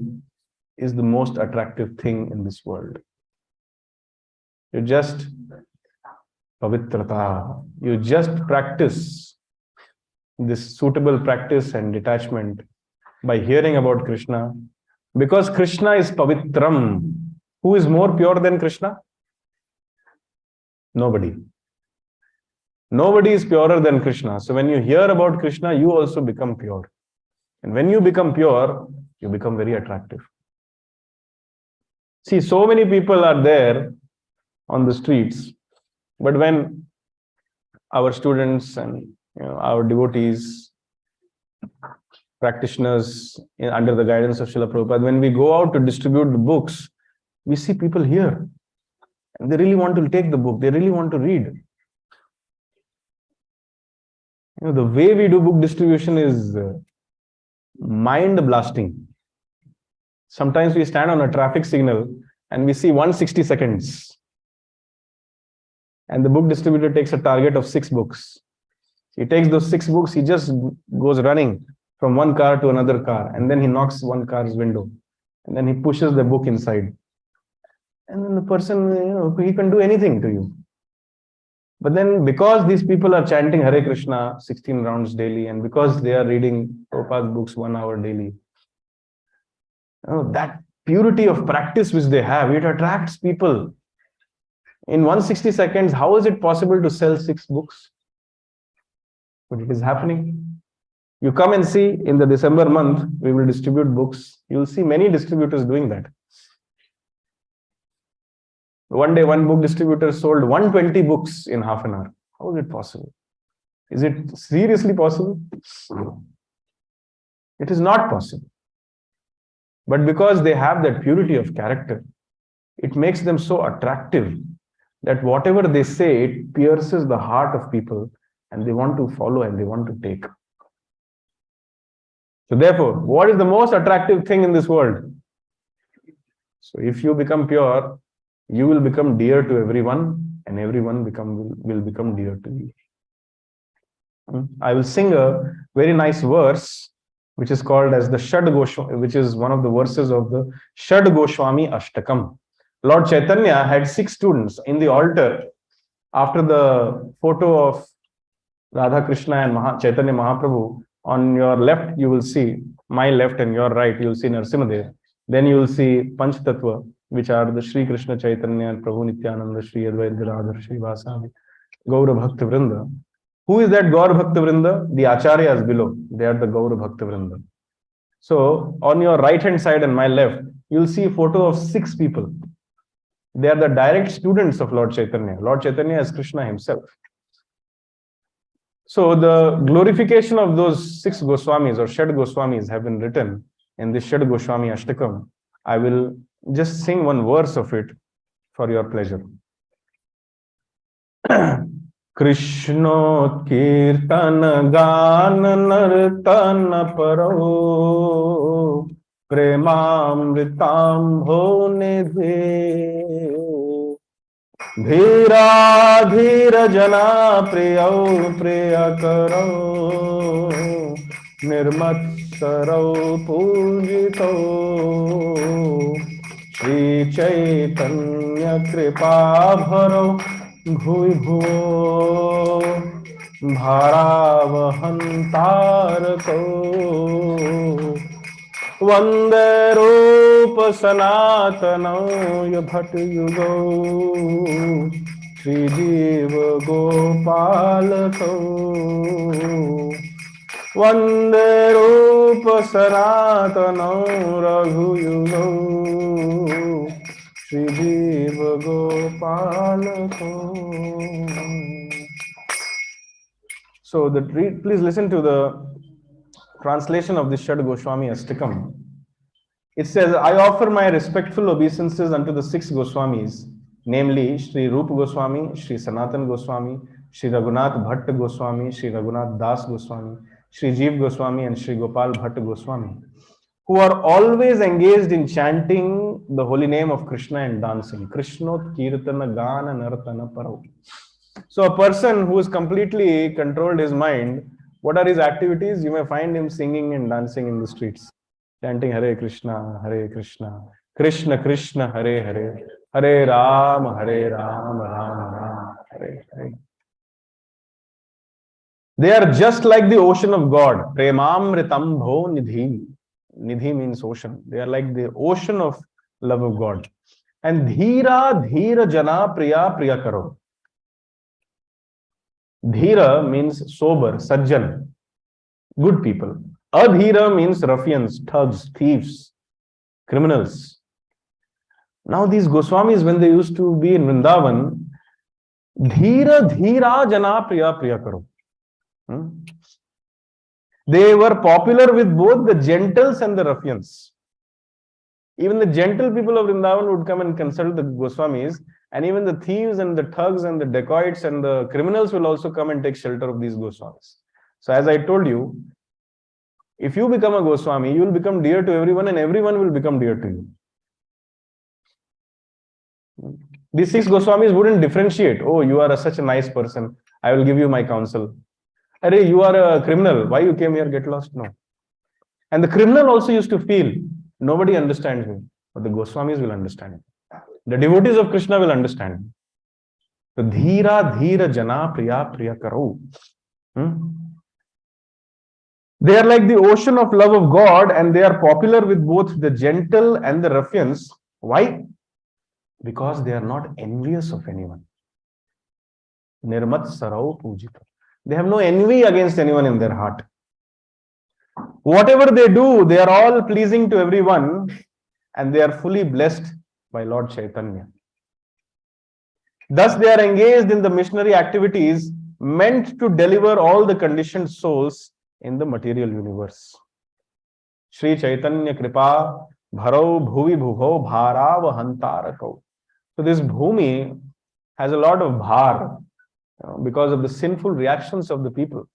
is the most attractive thing in this world. You just pavitrata. You just practice this suitable practice and detachment by hearing about Krishna. Because Krishna is pavitram. Who is more pure than Krishna? Nobody. Nobody is purer than Krishna. So when you hear about Krishna, you also become pure. And when you become pure, you become very attractive. See, so many people are there on the streets, but when our students and our devotees, practitioners under the guidance of Srila Prabhupada, when we go out to distribute the books, we see people here. And they really want to take the book. They really want to read. The way we do book distribution is mind blasting. Sometimes we stand on a traffic signal and we see 160 seconds. And the book distributor takes a target of 6 books. He takes those 6 books, he just goes running from one car to another car, and then he knocks one car's window, and then he pushes the book inside. And then the person, he can do anything to you. But then because these people are chanting Hare Krishna 16 rounds daily, and because they are reading Prabhupada's books 1 hour daily, that purity of practice which they have, it attracts people. In 160 seconds, how is it possible to sell 6 books? But it is happening. You come and see in the December month, we will distribute books. You will see many distributors doing that. One day, one book distributor sold 120 books in half an hour. How is it possible? Is it seriously possible? It is not possible. But because they have that purity of character, it makes them so attractive that whatever they say, it pierces the heart of people and they want to follow and they want to take. So therefore, what is the most attractive thing in this world? So if you become pure, you will become dear to everyone and everyone will become dear to you. I will sing a very nice verse which is called as the Shad Goswami, which is one of the verses of the Shad Goswami Ashtakam. Lord Chaitanya had 6 students in the altar. After the photo of Radha Krishna and Chaitanya Mahaprabhu, on your left, you will see, my left and your right, you will see Narsimhadev. Then you will see Panch Tattva, which are the Sri Krishna Chaitanya and Prabhu Nityananda, Sri Advaita Gadadhar, Sri Vasami, Gaura Bhakta Vrinda. Who is that Gaura Bhakta Vrinda? The Acharyas below. They are the Gaura Bhakta Vrinda. So on your right hand side and my left, you will see a photo of 6 people. They are the direct students of Lord Chaitanya. Lord Chaitanya is Krishna himself. So the glorification of those 6 Goswamis or Shad Goswamis have been written in this Shad Goswami Ashtakam. I will just sing one verse of it for your pleasure. Krishna Kirtan Gan Nartan Paro Premamritam Bhonidhe Dhira Dhira Jana Priyo Priya Karo Nirmatsaro Pujito Shri Chaitanya Kripa Bharo Bhui Bhuo Bharavahantarako Vande Rupa Sanatano Yabhat Yugo Shri Jiva Gopalato Vande Rupa Sanatano Raghu Yugo Shri Jiva Gopalato. So please listen to the translation of this Shad Goswami Astakam. It says, I offer my respectful obeisances unto the 6 Goswamis, namely Sri Rupa Goswami, Sri Sanatan Goswami, Sri Raghunath Bhatt Goswami, Sri Raghunath Das Goswami, Sri Jeev Goswami and Sri Gopal Bhatt Goswami, who are always engaged in chanting the holy name of Krishna and dancing. Krishnot Kirtana Gana Nartana Parau. So a person who has completely controlled his mind, what are his activities? You may find him singing and dancing in the streets, chanting Hare Krishna, Krishna Krishna, Hare Hare, Hare Ram, Ram Ram, Hare Hare. They are just like the ocean of God. Premamritam bho nidhi. Nidhi means ocean. They are like the ocean of love of God. And dhira dhira jana priya priya karo. Dhira means sober, sajjan, good people. Adhira means ruffians, thugs, thieves, criminals. Now these Goswamis, when they used to be in Vrindavan, dhira dhira jana priya priya karo. They were popular with both the gentles and the ruffians. Even the gentle people of Vrindavan would come and consult the Goswamis, and even the thieves and the thugs and the dacoits and the criminals will also come and take shelter of these Goswamis. So as I told you, if you become a Goswami, you will become dear to everyone and everyone will become dear to you. These 6 Goswamis wouldn't differentiate. Oh, you are such a nice person. I will give you my counsel. Arey, you are a criminal. Why you came here? Get lost? No. And the criminal also used to feel, nobody understands me, but the Goswamis will understand him. The devotees of Krishna will understand him. The dhira dhira jana priya priya karo. They are like the ocean of love of God, and they are popular with both the gentle and the ruffians. Why? Because they are not envious of anyone. Nirmat sarau pujita. They have no envy against anyone in their heart. Whatever they do, they are all pleasing to everyone, and they are fully blessed by Lord Chaitanya. Thus, they are engaged in the missionary activities meant to deliver all the conditioned souls in the material universe. Shri Chaitanya Kripa Bharau Bhuvi Bhuho Bharavahantarako. So this Bhumi has a lot of bhar because of the sinful reactions of the people.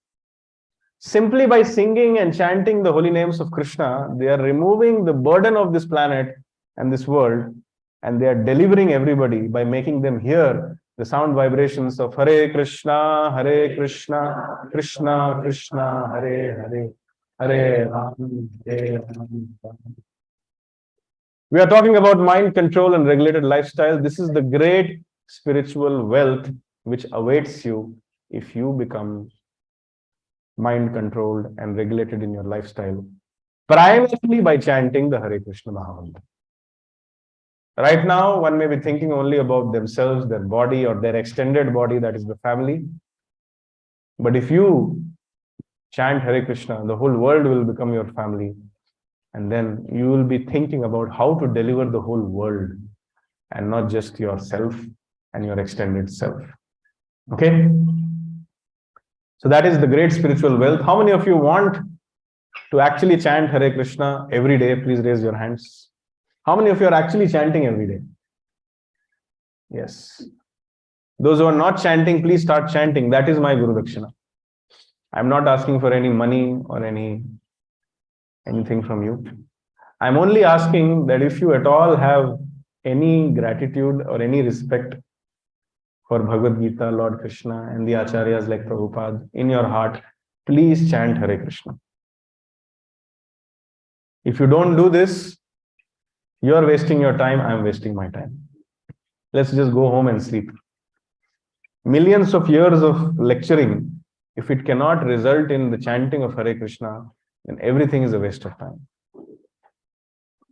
Simply by singing and chanting the holy names of Krishna, they are removing the burden of this planet and this world, and they are delivering everybody by making them hear the sound vibrations of Hare Krishna, Krishna Krishna, Hare Hare, Hare Ram, Hare Ram. We are talking about mind control and regulated lifestyle. This is the great spiritual wealth which awaits you if you become mind controlled and regulated in your lifestyle, primarily by chanting the Hare Krishna Mahamantra. Right now, one may be thinking only about themselves, their body, or their extended body, that is the family. But if you chant Hare Krishna, the whole world will become your family. And then you will be thinking about how to deliver the whole world and not just yourself and your extended self. Okay? So that is the great spiritual wealth. How many of you want to actually chant Hare Krishna every day? Please raise your hands. How many of you are actually chanting every day? Yes. Those who are not chanting, please start chanting. That is my Guru Dakshina. I'm not asking for any money or anything from you. I'm only asking that if you at all have any gratitude or any respect for Bhagavad Gita, Lord Krishna, and the Acharyas like Prabhupada in your heart, please chant Hare Krishna. If you don't do this, you're wasting your time, I'm wasting my time. Let's just go home and sleep. Millions of years of lecturing, if it cannot result in the chanting of Hare Krishna, then everything is a waste of time.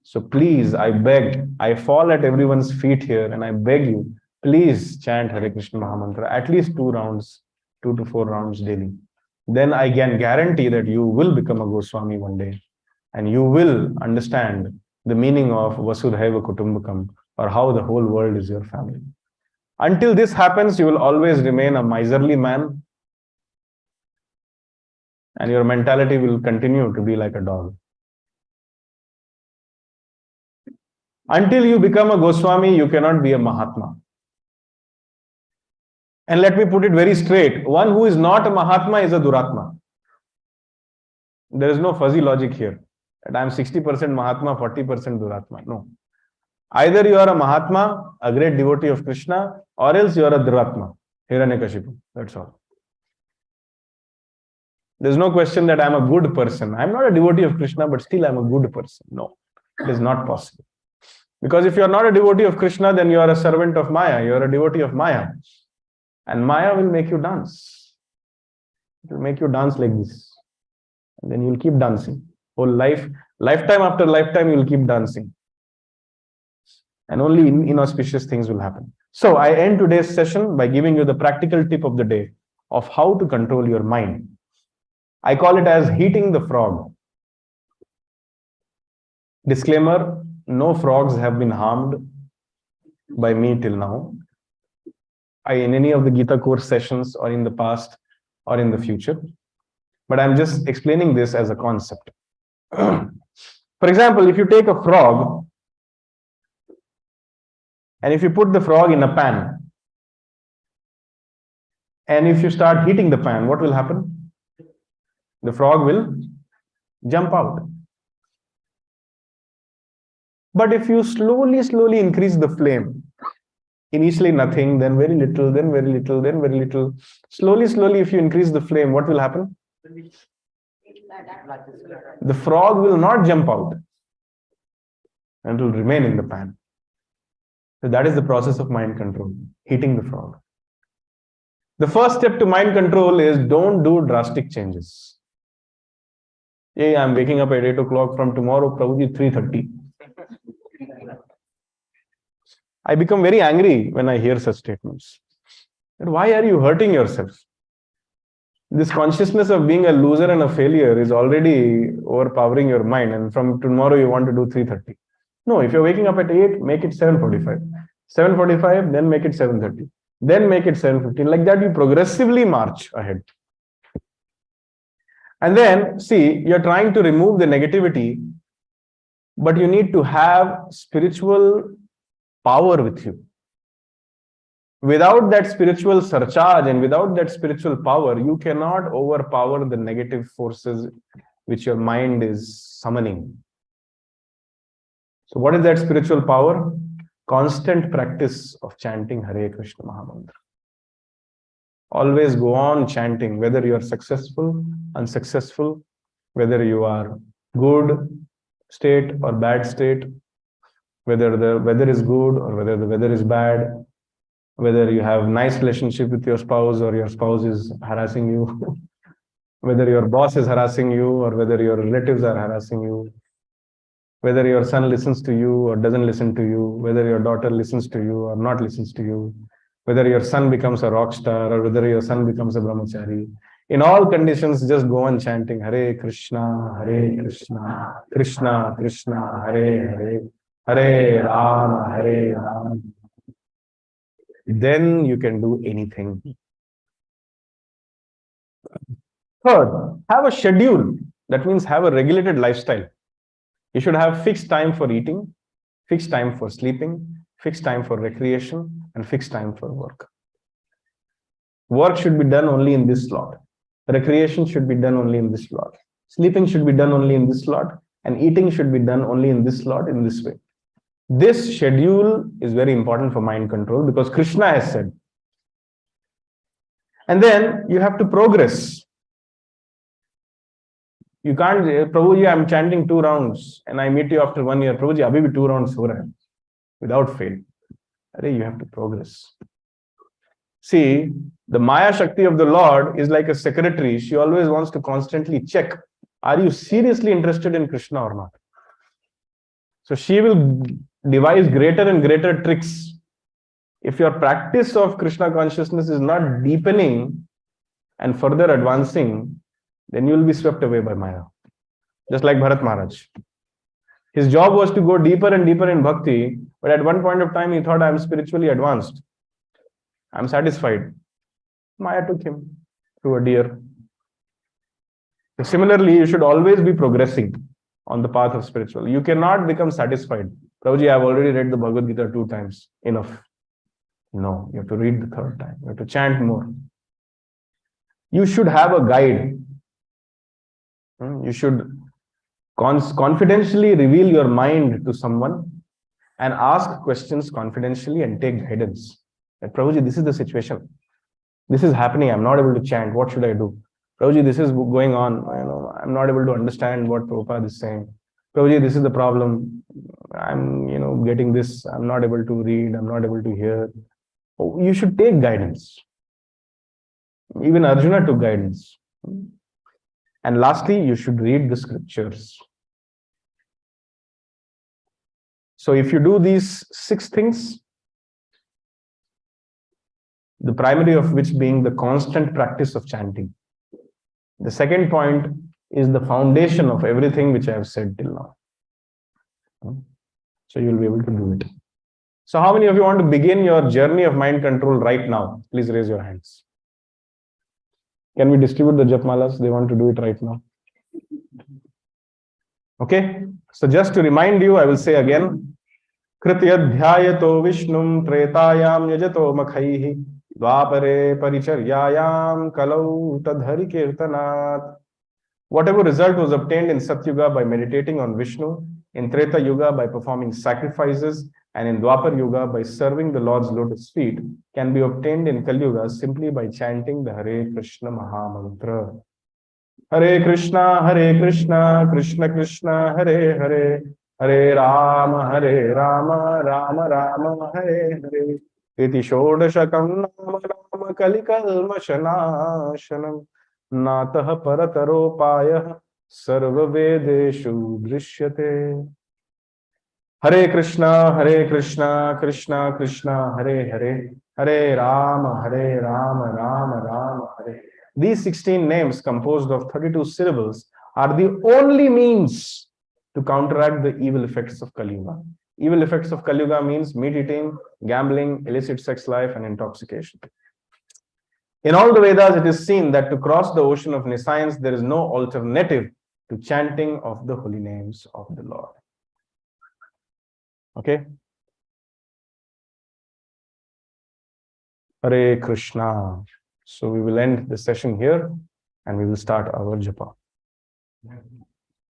So please, I beg, I fall at everyone's feet here and I beg you, please chant Hare Krishna Mahamantra at least 2 rounds, 2 to 4 rounds daily. Then I can guarantee that you will become a Goswami one day and you will understand the meaning of Vasudhaiva Kutumbakam, or how the whole world is your family. Until this happens, you will always remain a miserly man and your mentality will continue to be like a dog. Until you become a Goswami, you cannot be a Mahatma. And let me put it very straight. One who is not a Mahatma is a Duratma. There is no fuzzy logic here. That I am 60% Mahatma, 40% Duratma. No. Either you are a Mahatma, a great devotee of Krishna, or else you are a Duratma, Hiranyakashipu. That's all. There's no question that I'm a good person. I'm not a devotee of Krishna, but still I'm a good person. No, it is not possible. Because if you're not a devotee of Krishna, then you are a servant of Maya. You're a devotee of Maya. And Maya will make you dance. It will make you dance like this. And then you'll keep dancing. Whole life, lifetime after lifetime, you'll keep dancing. And only inauspicious things will happen. So I end today's session by giving you the practical tip of the day of how to control your mind. I call it as heating the frog. Disclaimer, no frogs have been harmed by me till now. In any of the Gita course sessions or in the past or in the future. But I'm just explaining this as a concept. For example, if you take a frog and if you put the frog in a pan and if you start heating the pan, what will happen? The frog will jump out. But if you slowly increase the flame, initially nothing, then very little, then very little, then very little. Slowly, if you increase the flame, what will happen? The frog will not jump out and will remain in the pan. So that is the process of mind control, heating the frog. The first step to mind control is don't do drastic changes. Hey, I'm waking up at 8 o'clock from tomorrow, Prabhuji 3:30. I become very angry when I hear such statements. And why are you hurting yourself? This consciousness of being a loser and a failure is already overpowering your mind, and from tomorrow you want to do 3:30. No, if you're waking up at 8, make it 7:45. 7:45, then make it 7:30. Then make it 7:15. Like that, you progressively march ahead. And then, see, you're trying to remove the negativity, but you need to have spiritual power with you. Without that spiritual surcharge and without that spiritual power, you cannot overpower the negative forces which your mind is summoning. So what is that spiritual power? Constant practice of chanting Hare Krishna Mahamantra. Always go on chanting, whether you are successful, unsuccessful, whether you are good state or bad state, whether the weather is good or whether the weather is bad. whether you have nice relationship with your spouse or your spouse is harassing you, whether your boss is harassing you or whether your relatives are harassing you, whether your son listens to you or doesn't listen to you, whether your daughter listens to you or not listens to you, whether your son becomes a rock star or whether your son becomes a brahmachari. In all conditions, just go on chanting Hare Krishna, Krishna Krishna, Hare Hare, Hare Rama, Hare Rama. Then you can do anything. Third, have a schedule. That means have a regulated lifestyle. You should have fixed time for eating, fixed time for sleeping, fixed time for recreation, and fixed time for work. Work should be done only in this slot. Recreation should be done only in this slot. Sleeping should be done only in this slot. And eating should be done only in this slot, in this way. This schedule is very important for mind control because Krishna has said. And then you have to progress. You can't, Prabhuji, I'm chanting 2 rounds and I meet you after 1 year. Prabhuji, abhi bhi 2 rounds ho raha hai, without fail. You have to progress. See, the Maya Shakti of the Lord is like a secretary. She always wants to constantly check. Are you seriously interested in Krishna or not? So she will devise greater and greater tricks. If your practice of Krishna consciousness is not deepening and further advancing, then you will be swept away by Maya. Just like Bharat Maharaj. His job was to go deeper and deeper in bhakti, but at one point of time he thought, I'm spiritually advanced. I'm satisfied. Maya took him through a deer. So similarly, you should always be progressing on the path of spiritual. You cannot become satisfied. Prabhuji, I've already read the Bhagavad Gita 2 times. Enough. No, you have to read the 3rd time. You have to chant more. You should have a guide. You should confidentially reveal your mind to someone and ask questions confidentially and take guidance. Like, Prabhuji, this is the situation. This is happening. I'm not able to chant. What should I do? Prabhuji, this is going on. I'm not able to understand what Prabhupada is saying. Prabhuji, this is the problem. I'm, getting this. I'm not able to read. I'm not able to hear. Oh, you should take guidance. Even Arjuna took guidance. And lastly, you should read the scriptures. So if you do these 6 things, the primary of which being the constant practice of chanting. The second point is the foundation of everything which I have said till now. So you will be able to do it. So how many of you want to begin your journey of mind control right now? Please raise your hands. Can we distribute the japmalas? They want to do it right now. Okay. So just to remind you, I will say again, Krityadhyayato Vishnum Tretayam Yajato Makhaihi Dvapare Paricharyayam Kalau Tadhari Kirtanat. Whatever result was obtained in Satyuga by meditating on Vishnu, in Treta Yuga by performing sacrifices, and in Dwapar Yuga by serving the Lord's lotus feet, can be obtained in Kali Yuga simply by chanting the Hare Krishna Maha Mantra. Hare Krishna, Krishna Krishna, Hare Hare, Hare Rama, Rama Rama, Hare Hare. Iti Shodashakam Nama Nama Kalikalmashanashanam Natah Parataropayah Sarva Vedeshu Drishyate. Hare Krishna, Krishna Krishna, Hare Hare, Hare Rama, Rama Rama, Hare. These 16 names composed of 32 syllables are the only means to counteract the evil effects of Kali Yuga. Evil effects of Kali Yuga means meat eating, gambling, illicit sex life, and intoxication. In all the Vedas, it is seen that to cross the ocean of nescience, there is no alternative to chanting of the holy names of the Lord. Okay? Hare Krishna. So we will end the session here and we will start our japa.